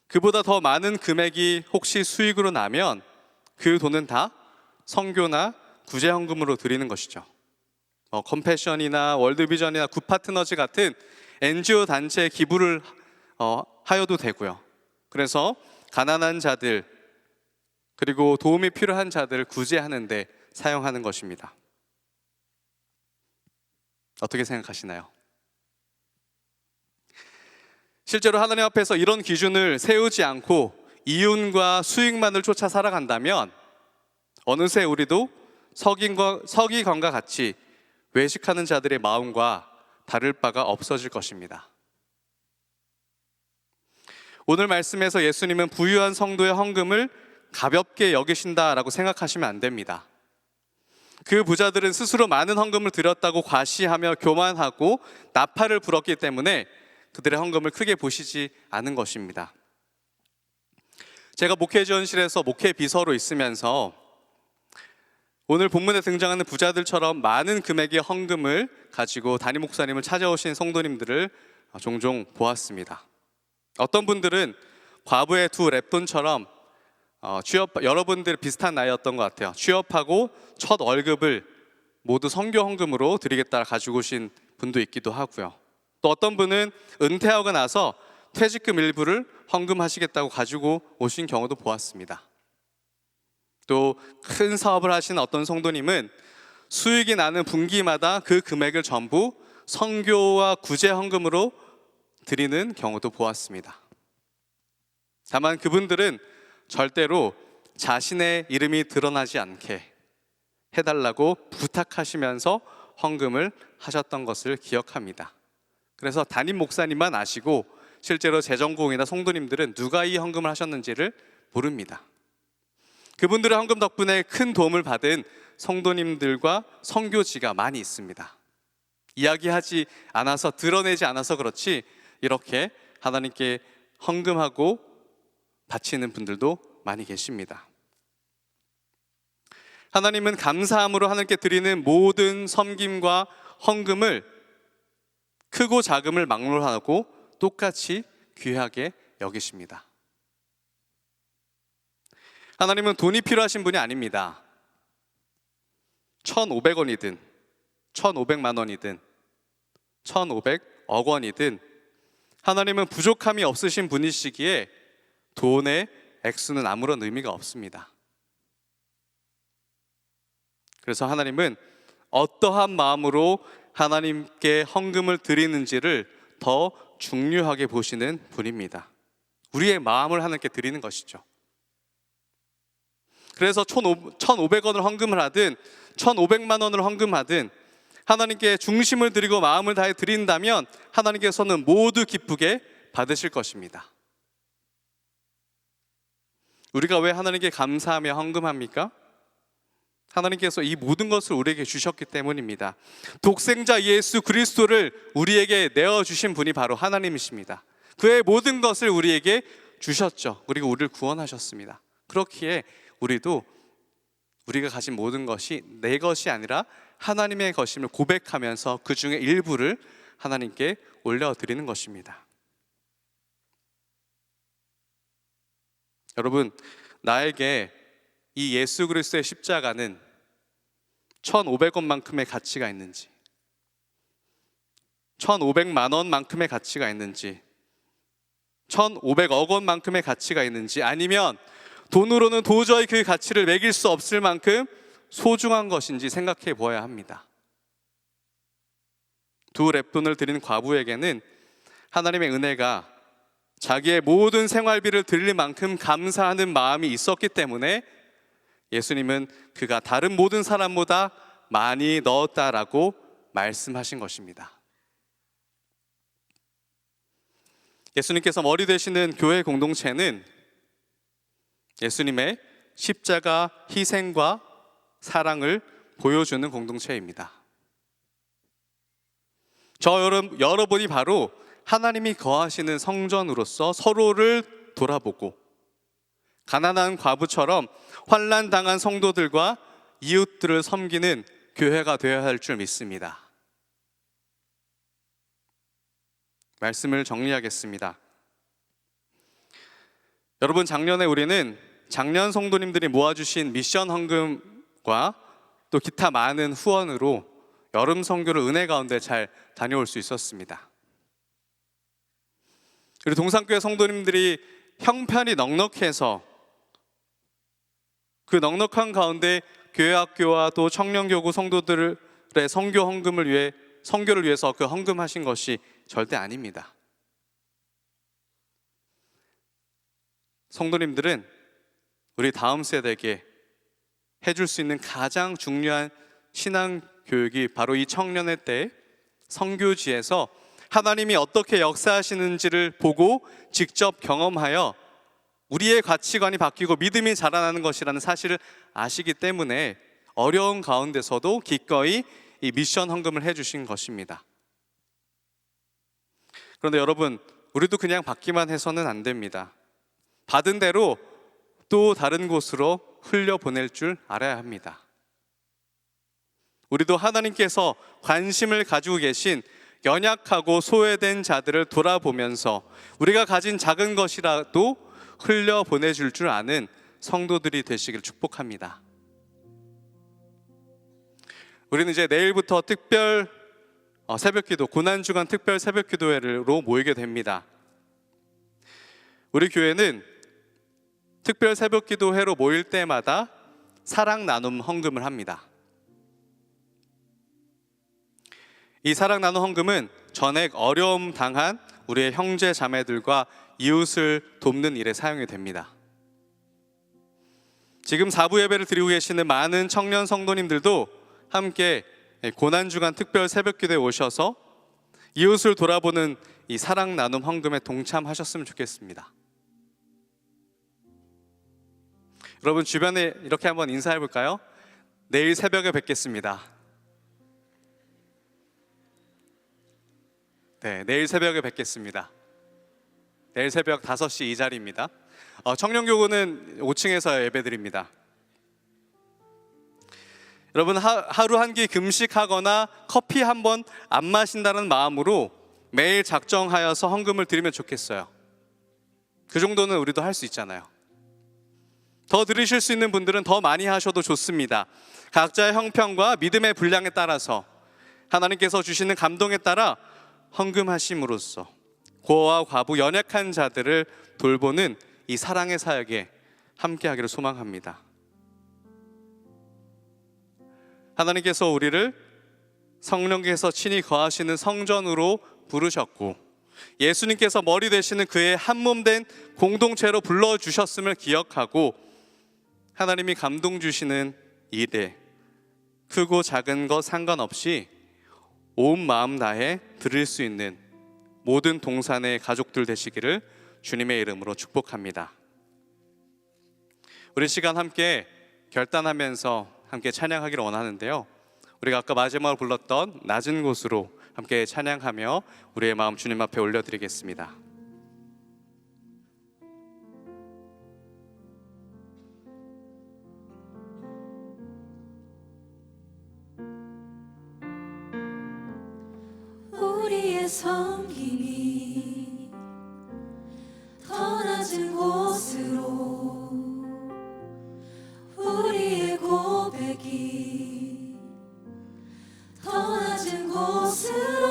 Speaker 5: 그보다 더 많은 금액이 혹시 수익으로 나면 그 돈은 다 선교나 구제헌금으로 드리는 것이죠. 컴패션이나 월드비전이나 굿파트너즈 같은 NGO 단체에 기부를 하여도 되고요. 그래서 가난한 자들, 그리고 도움이 필요한 자들을 구제하는 데 사용하는 것입니다. 어떻게 생각하시나요? 실제로 하나님 앞에서 이런 기준을 세우지 않고 이윤과 수익만을 쫓아 살아간다면 어느새 우리도 서기관과 같이 외식하는 자들의 마음과 다를 바가 없어질 것입니다. 오늘 말씀에서 예수님은 부유한 성도의 헌금을 가볍게 여기신다라고 생각하시면 안 됩니다. 그 부자들은 스스로 많은 헌금을 드렸다고 과시하며 교만하고 나팔을 불었기 때문에 그들의 헌금을 크게 보시지 않은 것입니다. 제가 목회지원실에서 목회 비서로 있으면서 오늘 본문에 등장하는 부자들처럼 많은 금액의 헌금을 가지고 담임 목사님을 찾아오신 성도님들을 종종 보았습니다. 어떤 분들은 과부의 두 랩돈처럼 여러분들 비슷한 나이였던 것 같아요. 취업하고 첫 월급을 모두 선교 헌금으로 드리겠다 가지고 오신 분도 있기도 하고요. 또 어떤 분은 은퇴하고 나서 퇴직금 일부를 헌금하시겠다고 가지고 오신 경우도 보았습니다. 또 큰 사업을 하시는 어떤 성도님은 수익이 나는 분기마다 그 금액을 전부 선교와 구제 헌금으로 드리는 경우도 보았습니다. 다만 그분들은 절대로 자신의 이름이 드러나지 않게 해달라고 부탁하시면서 헌금을 하셨던 것을 기억합니다. 그래서 담임 목사님만 아시고 실제로 재정공이나 성도님들은 누가 이 헌금을 하셨는지를 모릅니다. 그분들의 헌금 덕분에 큰 도움을 받은 성도님들과 선교지가 많이 있습니다. 이야기하지 않아서, 드러내지 않아서 그렇지 이렇게 하나님께 헌금하고 바치는 분들도 많이 계십니다. 하나님은 감사함으로 하나님께 드리는 모든 섬김과 헌금을 크고 작음을 막론하고 똑같이 귀하게 여기십니다. 하나님은 돈이 필요하신 분이 아닙니다. 1,500원이든 1,500만 원이든 1,500억 원이든 하나님은 부족함이 없으신 분이시기에 돈의 액수는 아무런 의미가 없습니다. 그래서 하나님은 어떠한 마음으로 하나님께 헌금을 드리는지를 더 중요하게 보시는 분입니다. 우리의 마음을 하나님께 드리는 것이죠. 그래서 1,500원을 헌금을 하든 1,500만 원을 헌금하든 하나님께 중심을 드리고 마음을 다해 드린다면 하나님께서는 모두 기쁘게 받으실 것입니다. 우리가 왜 하나님께 감사하며 헌금합니까? 하나님께서 이 모든 것을 우리에게 주셨기 때문입니다. 독생자 예수 그리스도를 우리에게 내어주신 분이 바로 하나님이십니다. 그의 모든 것을 우리에게 주셨죠. 그리고 우리를 구원하셨습니다. 그렇기에 우리도 우리가 가진 모든 것이 내 것이 아니라 하나님의 것임을 고백하면서 그 중에 일부를 하나님께 올려드리는 것입니다. 여러분, 나에게 이 예수 그리스도의 십자가는 1,500원만큼의 가치가 있는지, 1,500만 원만큼의 가치가 있는지, 1,500억 원만큼의 가치가 있는지, 아니면 돈으로는 도저히 그 가치를 매길 수 없을 만큼 소중한 것인지 생각해 보아야 합니다. 두 랩돈을 드린 과부에게는 하나님의 은혜가 자기의 모든 생활비를 드릴 만큼 감사하는 마음이 있었기 때문에 예수님은 그가 다른 모든 사람보다 많이 넣었다라고 말씀하신 것입니다. 예수님께서 머리 되시는 교회 공동체는 예수님의 십자가 희생과 사랑을 보여주는 공동체입니다. 여러분이 바로 하나님이 거하시는 성전으로서 서로를 돌아보고 가난한 과부처럼 환난당한 성도들과 이웃들을 섬기는 교회가 되어야 할 줄 믿습니다. 말씀을 정리하겠습니다. 여러분, 작년에 우리는 작년 성도님들이 모아주신 미션 헌금과 또 기타 많은 후원으로 여름 선교를 은혜 가운데 잘 다녀올 수 있었습니다. 우리 동산교회 성도님들이 형편이 넉넉해서 그 넉넉한 가운데 교회학교와 또 청년교구 성도들의 선교 헌금을 위해 선교를 위해서 그 헌금하신 것이 절대 아닙니다. 성도님들은 우리 다음 세대에게 해줄 수 있는 가장 중요한 신앙 교육이 바로 이 청년의 때 성교지에서 하나님이 어떻게 역사하시는지를 보고 직접 경험하여 우리의 가치관이 바뀌고 믿음이 자라나는 것이라는 사실을 아시기 때문에 어려운 가운데서도 기꺼이 이 미션 헌금을 해주신 것입니다. 그런데 여러분, 우리도 그냥 받기만 해서는 안 됩니다. 받은 대로 또 다른 곳으로 흘려보낼 줄 알아야 합니다. 우리도 하나님께서 관심을 가지고 계신 연약하고 소외된 자들을 돌아보면서 우리가 가진 작은 것이라도 흘려보내줄 줄 아는 성도들이 되시길 축복합니다. 우리는 이제 내일부터 특별 새벽기도, 고난주간 특별 새벽기도회로 모이게 됩니다. 우리 교회는 특별 새벽기도회로 모일 때마다 사랑 나눔 헌금을 합니다. 이 사랑 나눔 헌금은 전액 어려움 당한 우리의 형제 자매들과 이웃을 돕는 일에 사용이 됩니다. 지금 4부 예배를 드리고 계시는 많은 청년 성도님들도 함께 고난주간 특별 새벽기도에 오셔서 이웃을 돌아보는 이 사랑 나눔 헌금에 동참하셨으면 좋겠습니다. 여러분 주변에 이렇게 한번 인사해 볼까요? 내일 새벽에 뵙겠습니다. 네, 내일 새벽에 뵙겠습니다. 내일 새벽 5시 이 자리입니다. 청년교구는 5층에서 예배드립니다. 여러분 하루 한 끼 금식하거나 커피 한 번 안 마신다는 마음으로 매일 작정하여서 헌금을 드리면 좋겠어요. 그 정도는 우리도 할 수 있잖아요. 더 드리실 수 있는 분들은 더 많이 하셔도 좋습니다. 각자의 형편과 믿음의 분량에 따라서 하나님께서 주시는 감동에 따라 헌금하심으로써 고아와 과부 연약한 자들을 돌보는 이 사랑의 사역에 함께하기를 소망합니다. 하나님께서 우리를 성령께서 친히 거하시는 성전으로 부르셨고 예수님께서 머리 되시는 그의 한몸된 공동체로 불러주셨음을 기억하고 하나님이 감동 주시는 일에 크고 작은 것 상관없이 온 마음 다해 드릴 수 있는 모든 동산의 가족들 되시기를 주님의 이름으로 축복합니다. 우리 시간 함께 결단하면서 함께 찬양하기를 원하는데요, 우리가 아까 마지막으로 불렀던 낮은 곳으로 함께 찬양하며 우리의 마음 주님 앞에 올려드리겠습니다.
Speaker 2: 우리의 섬김이 더 낮은 곳으로, 우리의 고백이 더 낮은 곳으로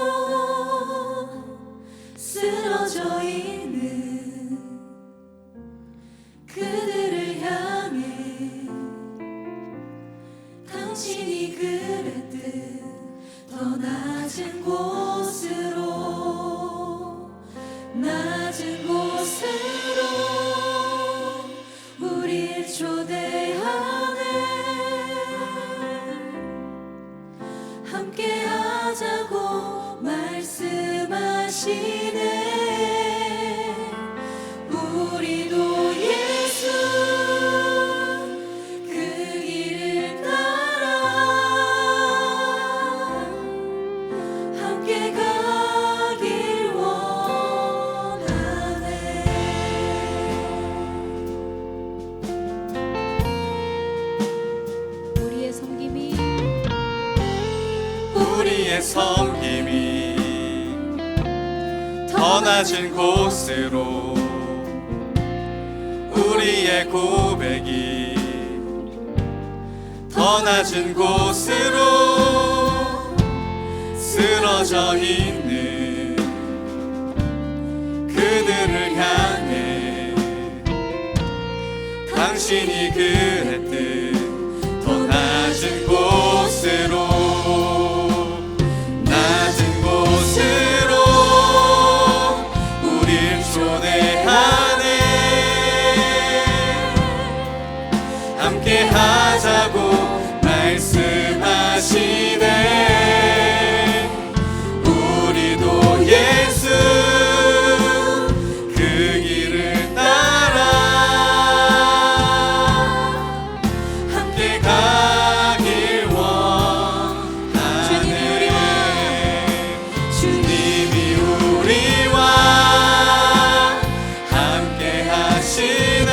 Speaker 2: 쓰러져 있는 그들을 향해 당신이 그랬듯 더 낮은 곳으로, 낮은 곳으로 우릴 초대하네. 함께 하자고 말씀하시네. 우리도 예수 그 길을 따라 함께 가길 원하네.
Speaker 1: 우리의 섬김이
Speaker 5: 더 낮은 곳으로, 우리의 고백이 더 낮은 곳으로 쓰러져 있는 그들을 향해 당신이 그랬듯 더 낮은 곳으로, 낮은 곳으로 우릴 초대하네. 함께 하자고 말씀하시네. 우리도 예수 그 길을 따라 함께 가길 원하네. 주님이 우리와 함께 하시네.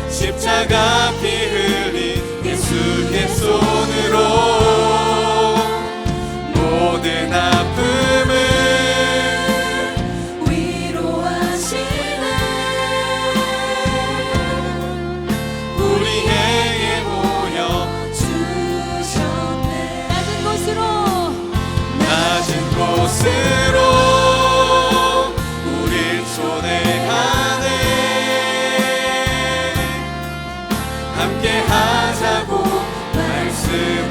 Speaker 5: 십자가 피 흘린 예수의 손으로 모든 아픔을
Speaker 2: 위로하시네.
Speaker 5: 우리에게 모여
Speaker 2: 주셨네.
Speaker 1: 낮은 곳으로
Speaker 5: 우릴 초대하네. 함께 하자고 말씀하시네.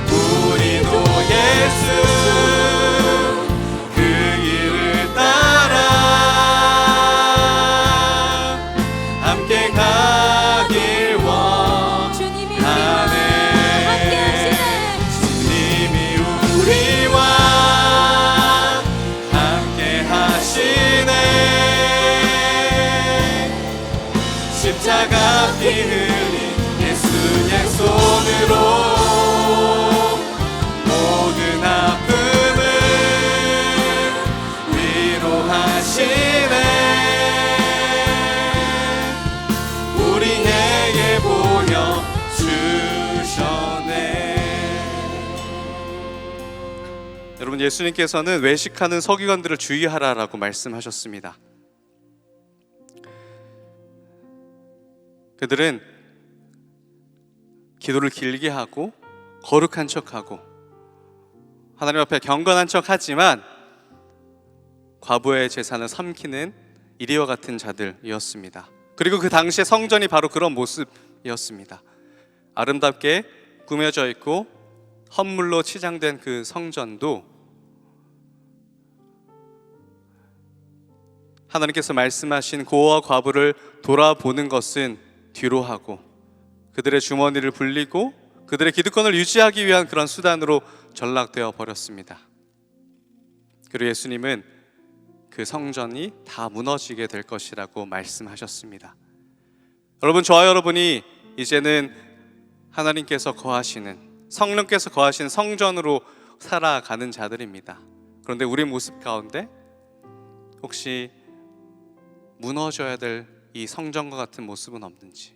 Speaker 5: 우리도 예수 그 길을 따라 함께 가길
Speaker 1: 주님이
Speaker 5: 원하네.
Speaker 1: 함께 하시네.
Speaker 5: 주님이 우리와 함께 하시네. 십자가 피 흘린 예수의 손으로 모든 아픔을 위로하시네. 우리에게 보여 주셨네. 여러분, 예수님께서는 외식하는 서기관들을 주의하라라고 말씀하셨습니다. 그들은 기도를 길게 하고 거룩한 척하고 하나님 앞에 경건한 척하지만 과부의 재산을 삼키는 이리와 같은 자들이었습니다. 그리고 그 당시에 성전이 바로 그런 모습이었습니다. 아름답게 꾸며져 있고 헌물로 치장된 그 성전도 하나님께서 말씀하신 고아와 과부를 돌아보는 것은 뒤로 하고 그들의 주머니를 불리고 그들의 기득권을 유지하기 위한 그런 수단으로 전락되어 버렸습니다. 그리고 예수님은 그 성전이 다 무너지게 될 것이라고 말씀하셨습니다. 여러분, 저와 여러분이 이제는 하나님께서 거하시는, 성령께서 거하시는 성전으로 살아가는 자들입니다. 그런데 우리 모습 가운데 혹시 무너져야 될 이 성전과 같은 모습은 없는지,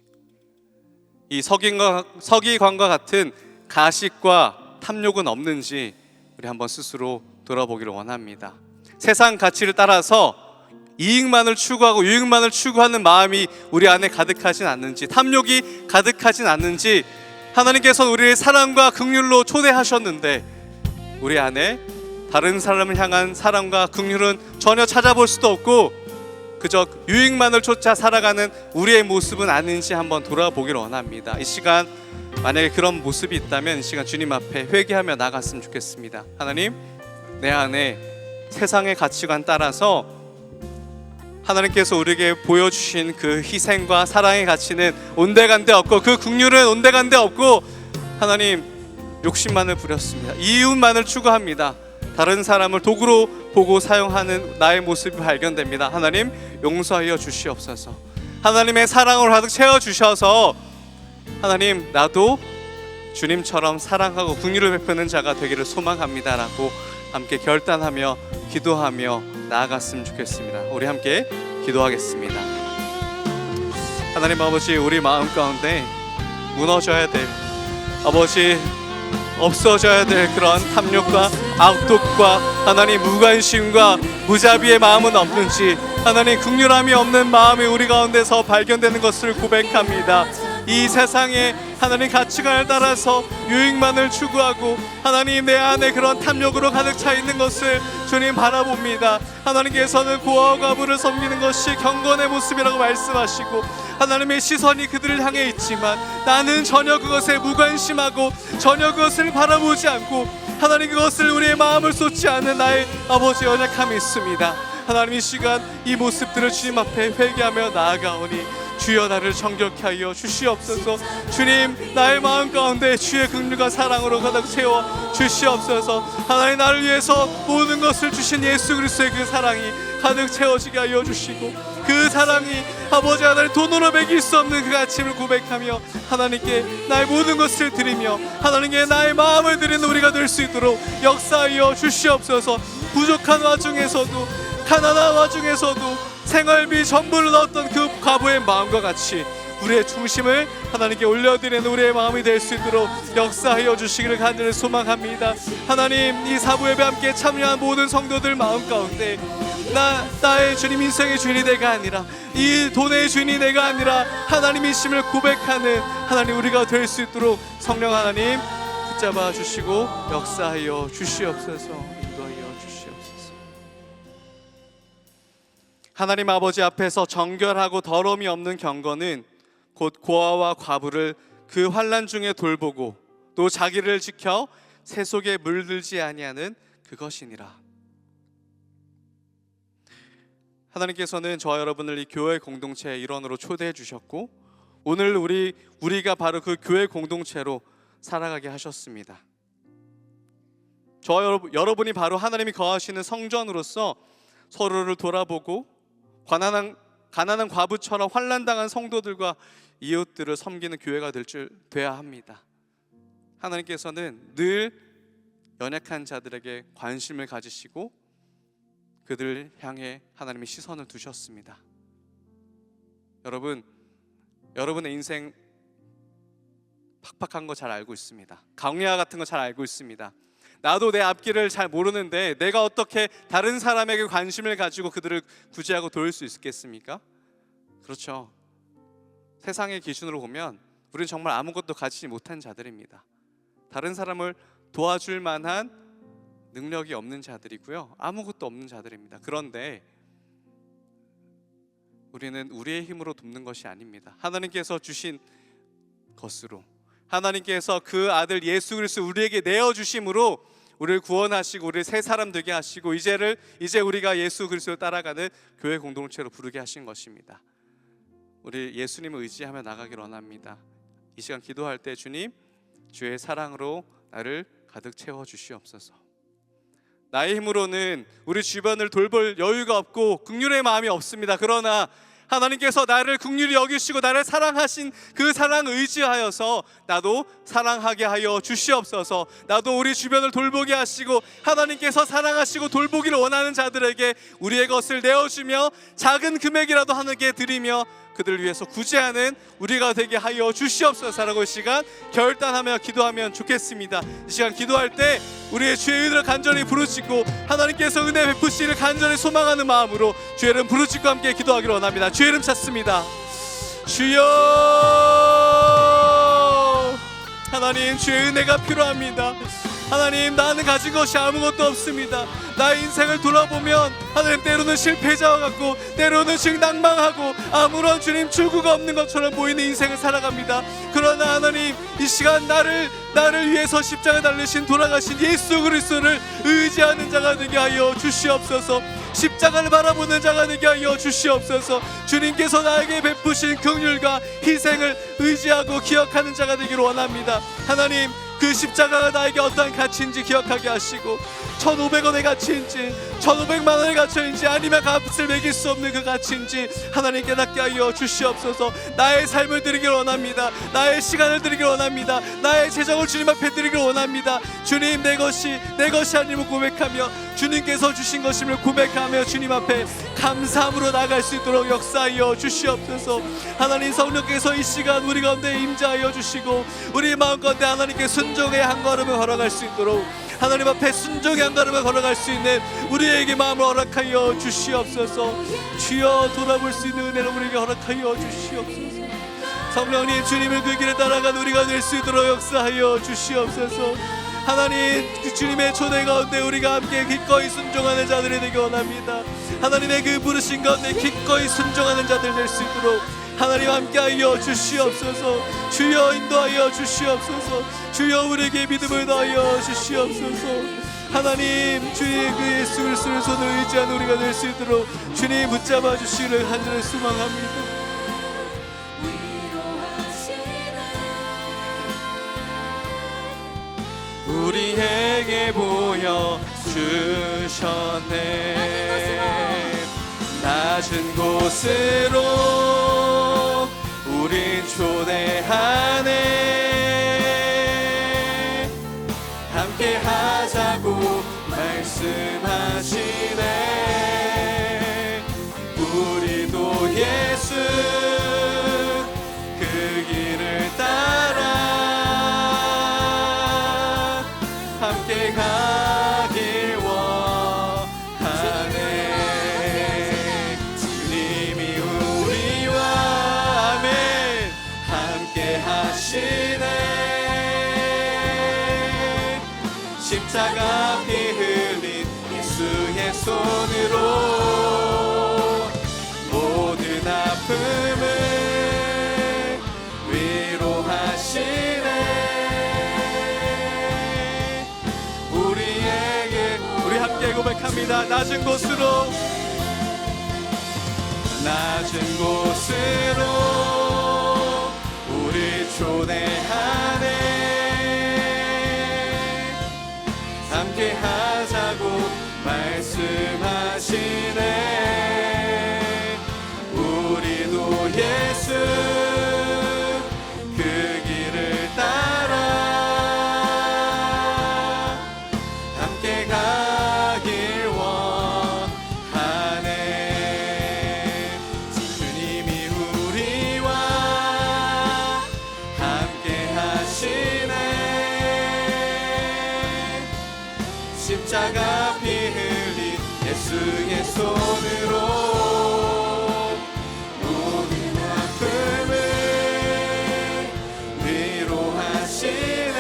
Speaker 5: 이 서기관과 같은 가식과 탐욕은 없는지 우리 한번 스스로 돌아보기를 원합니다. 세상 가치를 따라서 이익만을 추구하고 유익만을 추구하는 마음이 우리 안에 가득하진 않는지, 탐욕이 가득하진 않는지, 하나님께서는 우리를 사랑과 긍휼로 초대하셨는데 우리 안에 다른 사람을 향한 사랑과 긍휼은 전혀 찾아볼 수도 없고 그저 유익만을 쫓아 살아가는 우리의 모습은 아닌지 한번 돌아보기를 원합니다. 이 시간 만약에 그런 모습이 있다면 이 시간 주님 앞에 회개하며 나갔으면 좋겠습니다. 하나님, 내 안에 세상의 가치관 따라서 하나님께서 우리에게 보여주신 그 희생과 사랑의 가치는 온데간데 없고 그 긍휼은 온데간데 없고 하나님, 욕심만을 부렸습니다. 이웃만을 추구합니다. 다른 사람을 도구로 보고 사용하는 나의 모습이 발견됩니다. 하나님, 용서하여 주시옵소서. 하나님의 사랑으로 가득 채워주셔서 하나님, 나도 주님처럼 사랑하고 긍휼을 베푸는 자가 되기를 소망합니다라고 함께 결단하며 기도하며 나아갔으면 좋겠습니다. 우리 함께 기도하겠습니다. 하나님 아버지, 우리 마음 가운데 무너져야 될, 아버지 없어져야 될 그런 탐욕과 악독과 하나님 무관심과 무자비의 마음은 없는지, 하나님 긍휼함이 없는 마음이 우리 가운데서 발견되는 것을 고백합니다. 이 세상에 하나님 가치관을 따라서 유익만을 추구하고 하나님 내 안에 그런 탐욕으로 가득 차 있는 것을 주님 바라봅니다. 하나님께서는 고아와 과부를 섬기는 것이 경건의 모습이라고 말씀하시고 하나님의 시선이 그들을 향해 있지만 나는 전혀 그것에 무관심하고 전혀 그것을 바라보지 않고 하나님 그것을 우리의 마음을 쏟지 않는 나의 아버지 연약함이 있습니다. 하나님 이 시간 이 모습들을 주님 앞에 회개하며 나아가오니 주여 나를 정결케 하여 주시옵소서. 주님 나의 마음 가운데 주의 긍휼과 사랑으로 가득 채워 주시옵소서. 하나님 나를 위해서 모든 것을 주신 예수 그리스도의 그 사랑이 가득 채워지게 하여 주시고 그 사랑이 아버지 하나님 돈으로 매길 수 없는 그 가치를 고백하며 하나님께 나의 모든 것을 드리며 하나님께 나의 마음을 드리는 우리가 될 수 있도록 역사하여 주시옵소서. 부족한 와중에서도 가난한 와중에서도 생활비 전부를 넣었던 그 과부의 마음과 같이 우리의 중심을 하나님께 올려드리는 우리의 마음이 될 수 있도록 역사하여 주시기를 간절히 소망합니다. 하나님 이 사부 예배 함께 참여한 모든 성도들 마음 가운데 나의 주님 인생의 주인이 내가 아니라 이 돈의 주인이 내가 아니라 하나님이심을 고백하는 하나님 우리가 될 수 있도록 성령 하나님 붙잡아 주시고 역사하여 주시옵소서. 인도하여 주시옵소서. 하나님 아버지 앞에서 정결하고 더러움이 없는 경건은 곧 고아와 과부를 그 환난 중에 돌보고 또 자기를 지켜 새 속에 물들지 아니하는 그것이니라. 하나님께서는 저와 여러분을 이 교회 공동체의 일원으로 초대해 주셨고 오늘 우리가 바로 그 교회 공동체로 살아가게 하셨습니다. 저와 여러분이 바로 하나님이 거하시는 성전으로서 서로를 돌아보고 가난한 과부처럼 환난당한 성도들과 이웃들을 섬기는 교회가 돼야 합니다. 하나님께서는 늘 연약한 자들에게 관심을 가지시고 그들을 향해 하나님의 시선을 두셨습니다. 여러분의 인생 팍팍한 거 잘 알고 있습니다. 강야 같은 거 잘 알고 있습니다. 나도 내 앞길을 잘 모르는데 내가 어떻게 다른 사람에게 관심을 가지고 그들을 구제하고 도울 수 있겠습니까? 그렇죠. 세상의 기준으로 보면 우리는 정말 아무것도 가지지 못한 자들입니다. 다른 사람을 도와줄 만한 능력이 없는 자들이고요, 아무것도 없는 자들입니다. 그런데 우리는 우리의 힘으로 돕는 것이 아닙니다. 하나님께서 주신 것으로, 하나님께서 그 아들 예수 그리스도 우리에게 내어주심으로 우리를 구원하시고 우리를 새 사람 되게 하시고 이제 우리가 예수 그리스도를 따라가는 교회 공동체로 부르게 하신 것입니다. 우리 예수님을 의지하며 나가기를 원합니다. 이 시간 기도할 때 주님, 주의 사랑으로 나를 가득 채워 주시옵소서. 나의 힘으로는 우리 주변을 돌볼 여유가 없고 긍휼의 마음이 없습니다. 그러나 하나님께서 나를 긍휼히 여기시고 나를 사랑하신 그 사랑을 의지하여서 나도 사랑하게 하여 주시옵소서. 나도 우리 주변을 돌보게 하시고 하나님께서 사랑하시고 돌보기를 원하는 자들에게 우리의 것을 내어주며 작은 금액이라도 하나님께 드리며 그들을 위해서 구제하는 우리가 되게 하여 주시옵소서라고 이 시간 결단하며 기도하면 좋겠습니다. 이 시간 기도할 때 우리의 주의 의를 간절히 부르짖고 하나님께서 은혜 베푸시기를 간절히 소망하는 마음으로 주의 이름 부르짖고 함께 기도하기를 원합니다. 주의 이름 찾습니다. 주여, 하나님 주의 은혜가 필요합니다. 하나님, 나는 가진 것이 아무것도 없습니다. 나의 인생을 돌아보면 하나님 때로는 실패자와 같고 때로는 지금 낭망하고 아무런 주님 출구가 없는 것처럼 보이는 인생을 살아갑니다. 그러나 하나님, 이 시간 나를 위해서 십자가에 달리신 돌아가신 예수 그리스도를 의지하는 자가 되게 하여 주시옵소서. 십자가를 바라보는 자가 되게 하여 주시옵소서. 주님께서 나에게 베푸신 긍휼과 희생을 의지하고 기억하는 자가 되기를 원합니다. 하나님, 그 십자가가 나에게 어떠한 가치인지 기억하게 하시고 1,500원의 가치인지 1,500만 원의 가치인지 아니면 값을 매길 수 없는 그 가치인지 하나님 깨닫게 하여 주시옵소서. 나의 삶을 드리기를 원합니다. 나의 시간을 드리기를 원합니다. 나의 재정을 주님 앞에 드리기를 원합니다. 주님, 내 것이 아님을 고백하며 주님께서 주신 것임을 고백하며 주님 앞에 감사함으로 나아갈 수 있도록 역사하여 주시옵소서. 하나님, 성령께서 이 시간 우리 가운데 임재하여 주시고 우리 마음 가운데 하나님께 순종의 한 걸음을 걸어갈 수 있도록 하나님 앞에 순종의 한 걸음을 걸어갈 수 있는 우리에게 마음을 허락하여 주시옵소서. 주여, 돌아볼 수 있는 은혜를 우리에게 허락하여 주시옵소서. 성령님, 주님의 그 길에 따라간 우리가 될 수 있도록 역사하여 주시옵소서. 하나님, 그 주님의 초대 가운데 우리가 함께 기꺼이 순종하는 자들이 되기 원합니다. 하나님의 그 부르신 가운데 기꺼이 순종하는 자들 될 수 있도록 하나님 함께하여 주시옵소서. 주여, 인도하여 주시옵소서. 주여, 우리에게 믿음을 더하여 주시옵소서. 하나님 주의 그 예수 그리스도를 손을 의지한 우리가 될 수 있도록 주님 붙잡아 주시기를 간절히 소망합니다. 우리에게 보여 주셨네. 낮은 곳으로 우린 초대하네. 함께 하자고 말씀하시네. 우리도 예수 그 길을 따라 함께 가길 원하네. 주님이 우리와 아멘 함께 하시네. 십자가 피 흘린 예수의 손으로 모든 아픔을 위로하시네. 우리 함께 고백합니다. 낮은 곳으로 우리 초대하네. 함께 하자고 말씀하시네. 우리도 예수 그 길을 따라 함께 가길 원하네. 주님이 우리와 함께 하시네. 십자가 피 흘린 예수의 손으로 모든 아픔을 위로하시네.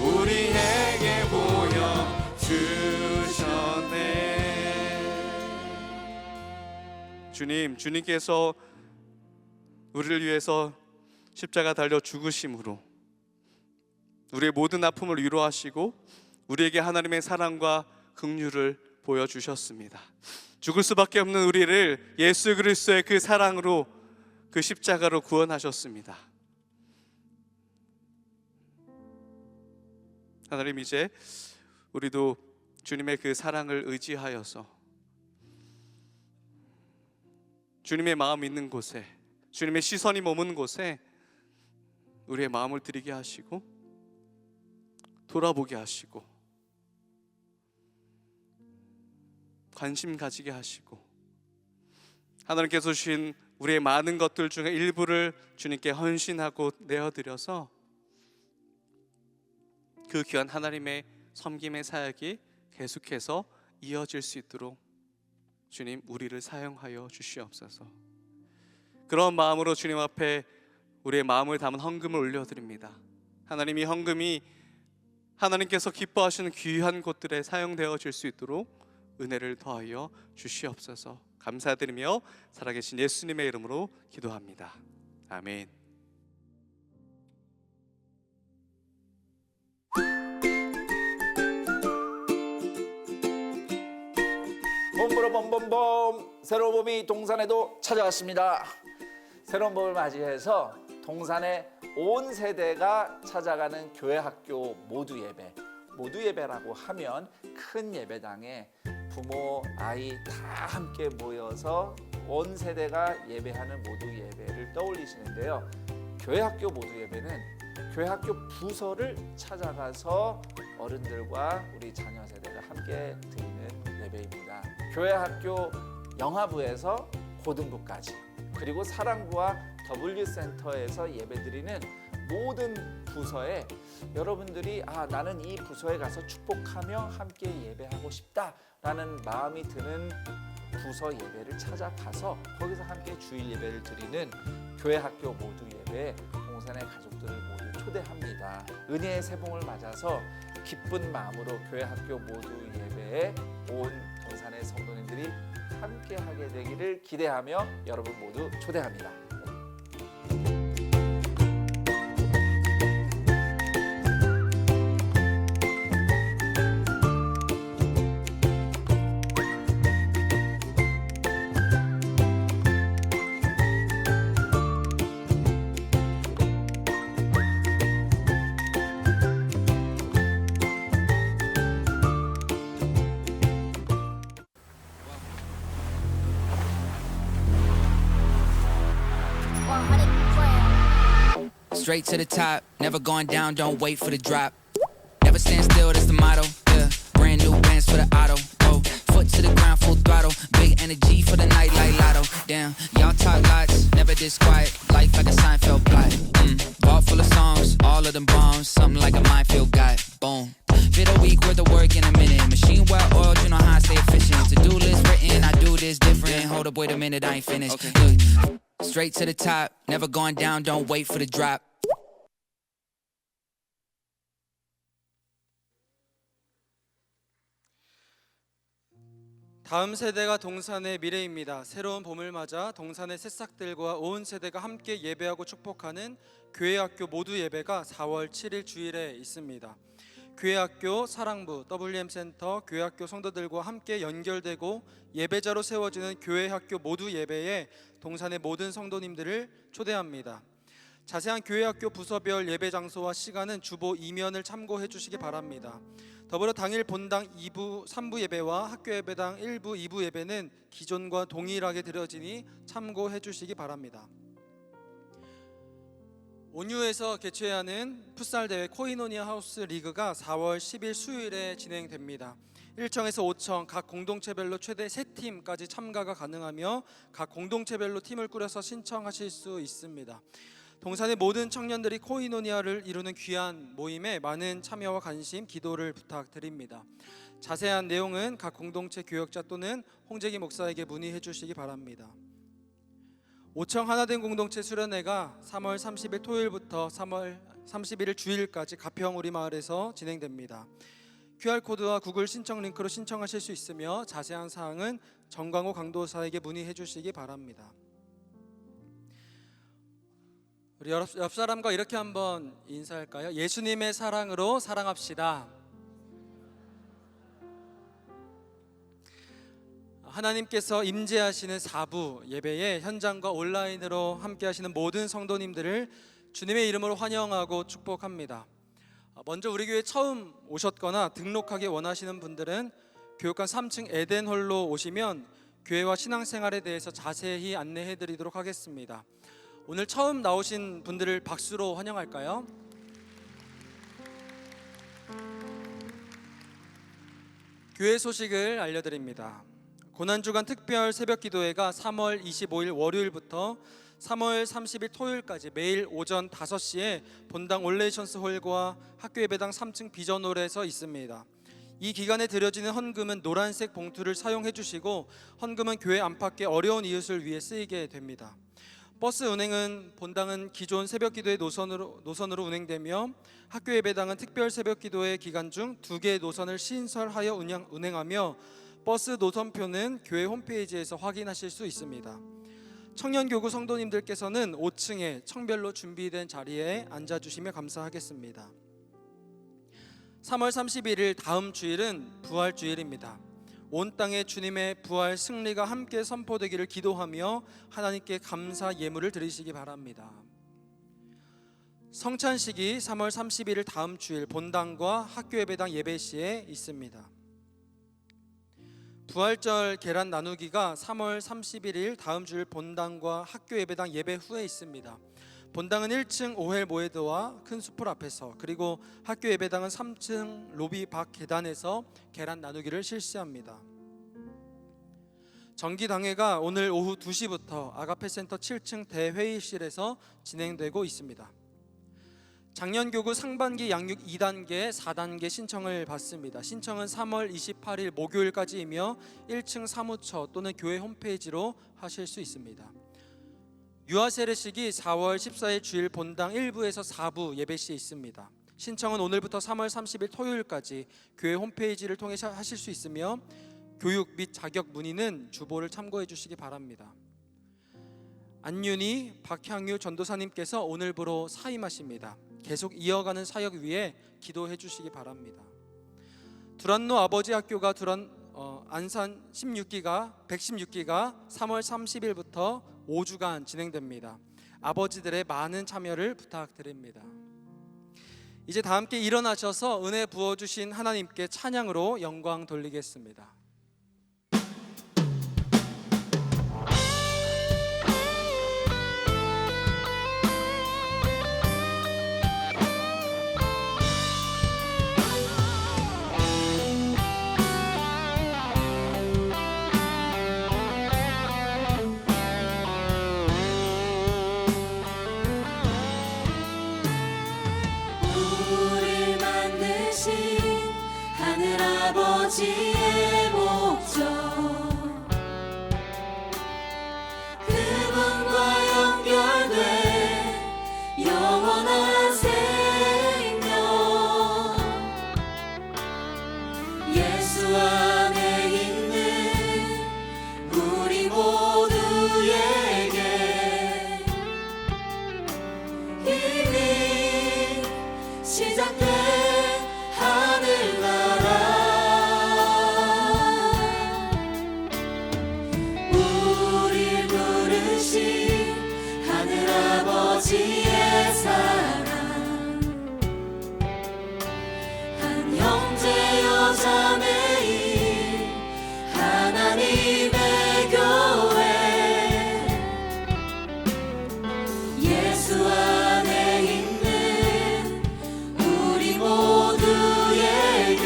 Speaker 5: 우리에게 보여 주셨네. 주님께서 우리를 위해서 십자가 달려 죽으심으로 우리의 모든 아픔을 위로하시고 우리에게 하나님의 사랑과 긍휼을 보여주셨습니다. 죽을 수밖에 없는 우리를 예수 그리스도의 그 사랑으로 그 십자가로 구원하셨습니다. 하나님, 이제 우리도 주님의 그 사랑을 의지하여서 주님의 마음 있는 곳에, 주님의 시선이 머무는 곳에 우리의 마음을 드리게 하시고 돌아보게 하시고 관심 가지게 하시고 하나님께서 주신 우리의 많은 것들 중에 일부를 주님께 헌신하고 내어드려서 그 귀한 하나님의 섬김의 사역이 계속해서 이어질 수 있도록 주님 우리를 사용하여 주시옵소서. 그런 마음으로 주님 앞에 우리의 마음을 담은 헌금을 올려드립니다. 하나님, 이 헌금이 하나님께서 기뻐하시는 귀한 곳들에 사용되어질 수 있도록 은혜를 더하여 주시옵소서. 감사드리며 살아계신 예수님의 이름으로 기도합니다. 아멘.
Speaker 6: 봄봄봄봄봄 새로운 봄이 동산에도 찾아왔습니다. 새로운 봄을 맞이해서 동산의 온 세대가 찾아가는 교회 학교 모두 예배, 모두 예배라고 하면 큰 예배당에 부모, 아이 다 함께 모여서 온 세대가 예배하는 모두 예배를 떠올리시는데요. 교회 학교 모두 예배는 교회 학교 부서를 찾아가서 어른들과 우리 자녀 세대가 함께 드리는 예배입니다. 교회 학교 영화부에서 고등부까지, 그리고 사랑부와 W센터에서 예배드리는 모든 부서에 여러분들이 나는 이 부서에 가서 축복하며 함께 예배하고 싶다라는 마음이 드는 부서 예배를 찾아가서 거기서 함께 주일 예배를 드리는 교회 학교 모두 예배에 동산의 가족들을 모두 초대합니다. 은혜의 새봄을 맞아서 기쁜 마음으로 교회 학교 모두 예배에 온 동산의 성도님들이 함께 하게 되기를 기대하며 여러분 모두 초대합니다.
Speaker 7: Straight to the top, never going down, don't wait for the drop. Never stand still, that's the motto. Yeah, brand new bands for the auto. Oh, foot to the ground, full throttle. Big energy for the night like lotto. Damn, y'all talk lots, never this quiet. Life like a Seinfeld plot. Vault full of songs, all of them bombs. Something like a minefield guy. Boom. Fit a week worth of work in a minute. Machine well oiled, you know how I stay efficient. To-do list written, I do this different. Hold up, wait a minute, I ain't finished. Look, straight to the top, never going down, don't wait for the drop.
Speaker 8: 다음 세대가 동산의 미래입니다. 새로운 봄을 맞아 동산의 새싹들과 온 세대가 함께 예배하고 축복하는 교회학교 모두 예배가 4월 7일 주일에 있습니다. 교회학교 사랑부 WM센터 교회학교 성도들과 함께 연결되고 예배자로 세워지는 교회학교 모두 예배에 동산의 모든 성도님들을 초대합니다. 자세한 교회학교 부서별 예배 장소와 시간은 주보 이면을 참고해 주시기 바랍니다. 더불어 당일 본당 2부, 3부 예배와 학교 예배당 1부, 2부 예배는 기존과 동일하게 드려지니 참고해 주시기 바랍니다. 온유에서 개최하는 풋살 대회 코이노니아 하우스 리그가 4월 10일 수요일에 진행됩니다. 1청에서 5청 각 공동체별로 최대 3팀까지 참가가 가능하며 각 공동체별로 팀을 꾸려서 신청하실 수 있습니다. 동산의 모든 청년들이 코이노니아를 이루는 귀한 모임에 많은 참여와 관심, 기도를 부탁드립니다. 자세한 내용은 각 공동체 교역자 또는 홍재기 목사에게 문의해 주시기 바랍니다. 5청 하나된 공동체 수련회가 3월 30일 토요일부터 3월 31일 주일까지 가평 우리마을에서 진행됩니다. QR코드와 구글 신청 링크로 신청하실 수 있으며 자세한 사항은 정광호 강도사에게 문의해 주시기 바랍니다. 우리 옆 사람과 이렇게 한번 인사할까요? 예수님의 사랑으로 사랑합시다. 하나님께서 임재하시는 4부 예배에 현장과 온라인으로 함께 하시는 모든 성도님들을 주님의 이름으로 환영하고 축복합니다. 먼저 우리 교회 처음 오셨거나 등록하기 원하시는 분들은 교육관 3층 에덴홀로 오시면 교회와 신앙생활에 대해서 자세히 안내해 드리도록 하겠습니다. 오늘 처음 나오신 분들을 박수로 환영할까요? 교회 소식을 알려드립니다. 고난주간 특별 새벽기도회가 3월 25일 월요일부터 3월 30일 토요일까지 매일 오전 5시에 본당 올레이션스 홀과 학교 예배당 3층 비전홀에서 있습니다. 이 기간에 드려지는 헌금은 노란색 봉투를 사용해 주시고 헌금은 교회 안팎의 어려운 이웃을 위해 쓰이게 됩니다. 버스 운행은 본당은 기존 새벽기도회 노선으로 운행되며 학교 예배당은 특별 새벽기도회 기간 중 2개 노선을 신설하여 운행하며 버스 노선표는 교회 홈페이지에서 확인하실 수 있습니다. 청년교구 성도님들께서는 5층에 청별로 준비된 자리에 앉아주시면 감사하겠습니다. 3월 31일 다음 주일은 부활주일입니다. 온 땅에 주님의 부활 승리가 함께 선포되기를 기도하며 하나님께 감사 예물을 드리시기 바랍니다. 성찬식이 3월 31일 다음 주일 본당과 학교 예배당 예배 시에 있습니다. 부활절 계란 나누기가 3월 31일 다음 주일 본당과 학교 예배당 예배 후에 있습니다. 본당은 1층 오헬 모헤드와 큰 수풀 앞에서, 그리고 학교 예배당은 3층 로비 밖 계단에서 계란 나누기를 실시합니다. 정기당회가 오늘 오후 2시부터 아가페센터 7층 대회의실에서 진행되고 있습니다. 작년교구 상반기 양육 2단계, 4단계 신청을 받습니다. 신청은 3월 28일 목요일까지이며 1층 사무처 또는 교회 홈페이지로 하실 수 있습니다. 유아 세례식이 4월 14일 주일 본당 1부에서 4부 예배시에 있습니다. 신청은 오늘부터 3월 30일 토요일까지 교회 홈페이지를 통해 하실 수 있으며 교육 및 자격 문의는 주보를 참고해 주시기 바랍니다. 안윤희, 박향유 전도사님께서 오늘부로 사임하십니다. 계속 이어가는 사역 위에 기도해 주시기 바랍니다. 두란노 아버지 학교가 안산 116기가 3월 30일부터 5주간 진행됩니다. 아버지들의 많은 참여를 부탁드립니다. 이제 다 함께 일어나셔서 은혜 부어주신 하나님께 찬양으로 영광 돌리겠습니다.
Speaker 2: 아버지의 목적 그분과 연결된 영원한 생명 예수 안에 있는 우리 모두에게 이미 시작된 하늘나라 우릴 부르신 하늘아버지의 사랑 한 형제여 자매인 하나님의 교회 예수 안에 있는 우리 모두에게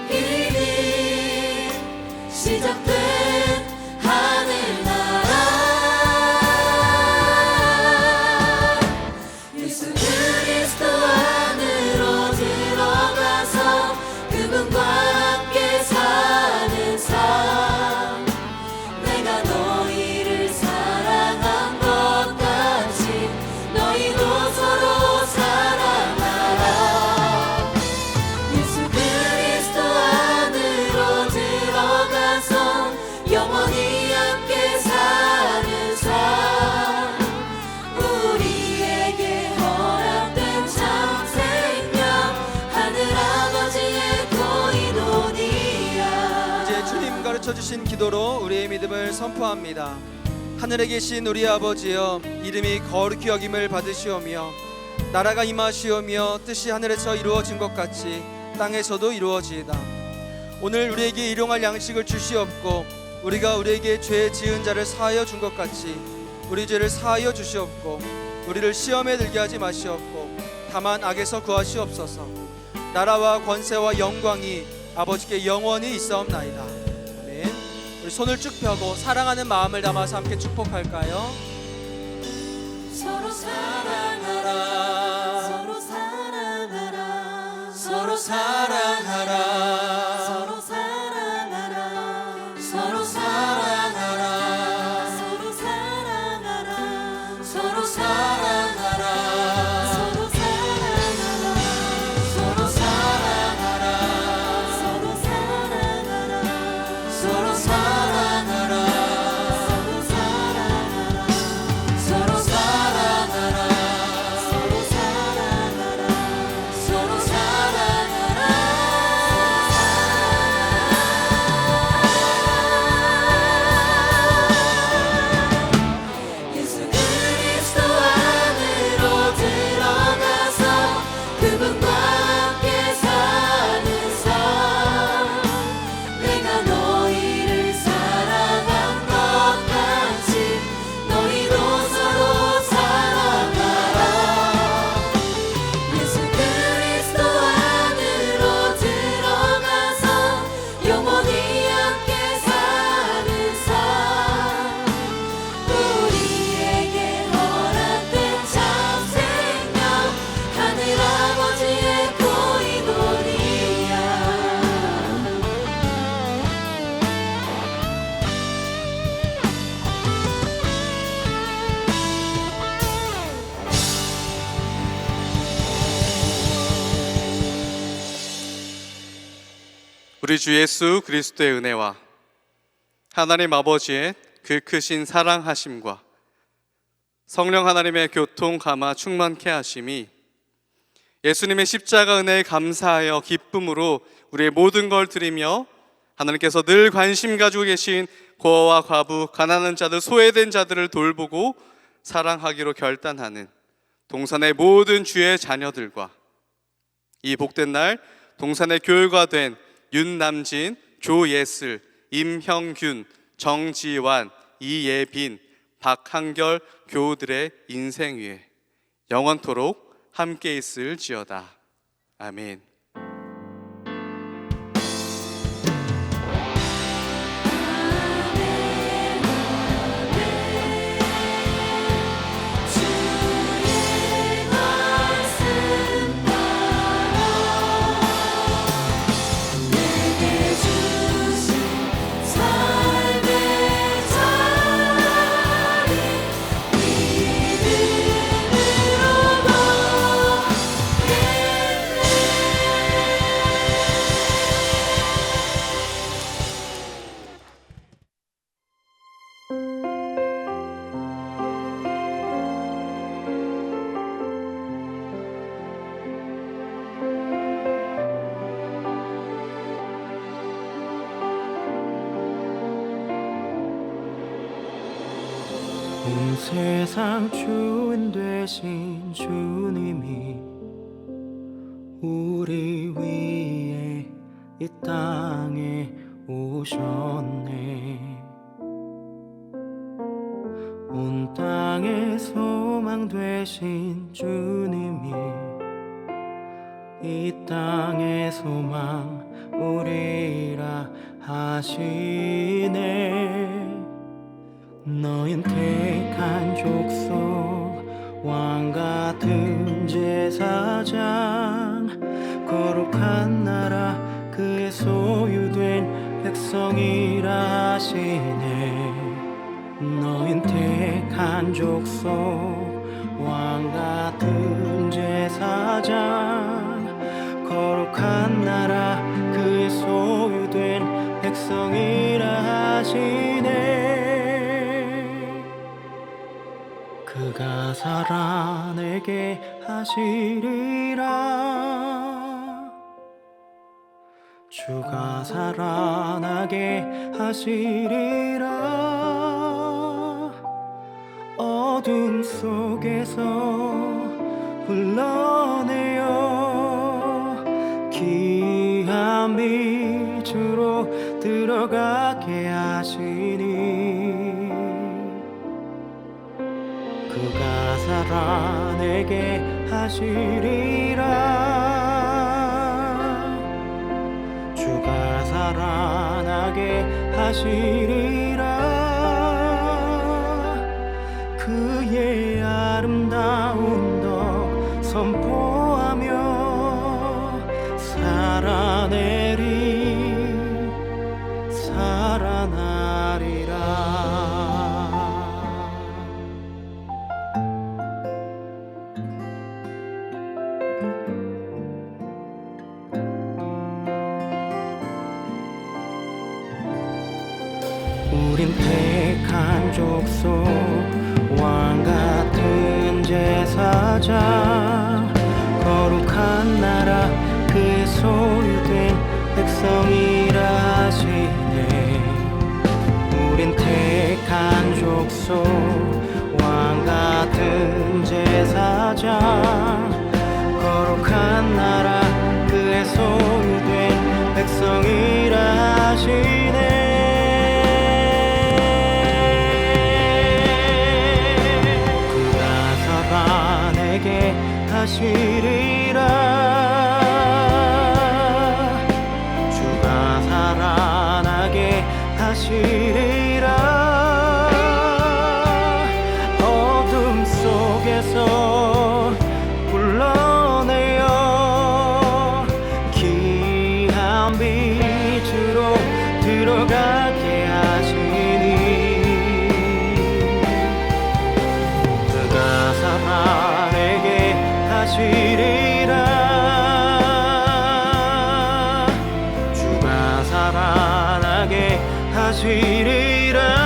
Speaker 2: 이미 시작된 하늘나라 예수 그리스도 안으로 들어가서 그분과 함께 사는 삶 내가 너희를 사랑한 것 같이 너희도 서로 사랑하라 예수 그리스도 안으로 들어가서 영원히 함께 사는 삶 우리에게 허락된 참 생명 하늘아버지의 고이노니아
Speaker 8: 이제 주님 가르쳐 주신 기도로 우리의 믿음을 선포합니다. 하늘에 계신 우리 아버지여 이름이 거룩히 여김을 받으시오며 나라가 임하시오며 뜻이 하늘에서 이루어진 것 같이 땅에서도 이루어지이다. 오늘 우리에게 일용할 양식을 주시옵고 우리가 우리에게 죄 지은 자를 사하여 준 것 같이 우리 죄를 사하여 주시옵고 우리를 시험에 들게 하지 마시옵고 다만 악에서 구하시옵소서. 나라와 권세와 영광이 아버지께 영원히 있사옵나이다. 아멘. 우리 손을 쭉 펴고 사랑하는 마음을 담아서 함께 축복할까요?
Speaker 2: 서로 사랑하라 서로 사랑하라 서로 사랑하라 서로 사랑하라 서로 사랑하라 서로 사랑하라 서로 사랑하라 서로 사랑하라 서로 사랑하라 서로 사랑하라 서로 사랑하라 서로 사랑하라 서로 사랑하라 서로 사랑하라 서로 사랑하라 예수 그리스도 안으로 들어가서 그분과 함께 사는 삶 내가 너희를 사랑한 것 같이 너희도 서로 사랑하라 예수 그리스도 안으로 들어가서 영원히 함께 사는 삶 우리에게 허락된 참 생명 하늘아버지의 고이노니아
Speaker 5: 우리 주 예수 그리스도의 은혜와 하나님 아버지의 그 크신 사랑하심과 성령 하나님의 교통 감화 충만케 하심이 예수님의 십자가 은혜에 감사하여 기쁨으로 우리의 모든 걸 드리며 하나님께서 늘 관심 가지고 계신 고아와 과부, 가난한 자들, 소외된 자들을 돌보고 사랑하기로 결단하는 동산의 모든 주의 자녀들과 이 복된 날 동산의 교회가 된 윤남진, 조예슬, 임형균, 정지환, 이예빈, 박한결 교우들의 인생 위에 영원토록 함께 있을지어다. 아멘.
Speaker 2: 주의 말씀 따라
Speaker 9: 온 세상 주인 되신 주님이 우리 위에 이 땅에 오셨네. 온 땅의 소망 되신 주님이 이 땅의 소망 우리라 하시네. 너흰 택한 족속 왕같은 제사장 거룩한 나라 그의 소유된 백성이라 하시네. 너흰 택한 족속 왕같은 제사장 거룩한 나라 그의 소유된 백성이라 하시네. 그가 살아내게 하시리라. 주가 살아나게 하시리라. 어둠 속에서 불러내어 귀한 빛으로 들어가게 하시니. 그가 살아내게 하시리라. 주가 살아나게 하시리라. 그의 아름다운 덕 선포하며 살아나리라. 우린 택한 족속 왕같은 제사장 거룩한 나라 그의 소유된 백성이라 하시네. 우린 택한 족속 왕같은 제사장 거룩한 나라 그의 소유된 백성이라 하시네. 내게 하시리라. 주가 살아나게 하시리라. 어둠 속에서 불러내어 귀한 빛으로 들어가게 하시니. 그가 살아내게 하시리라. 주가 살아나게 하시리라.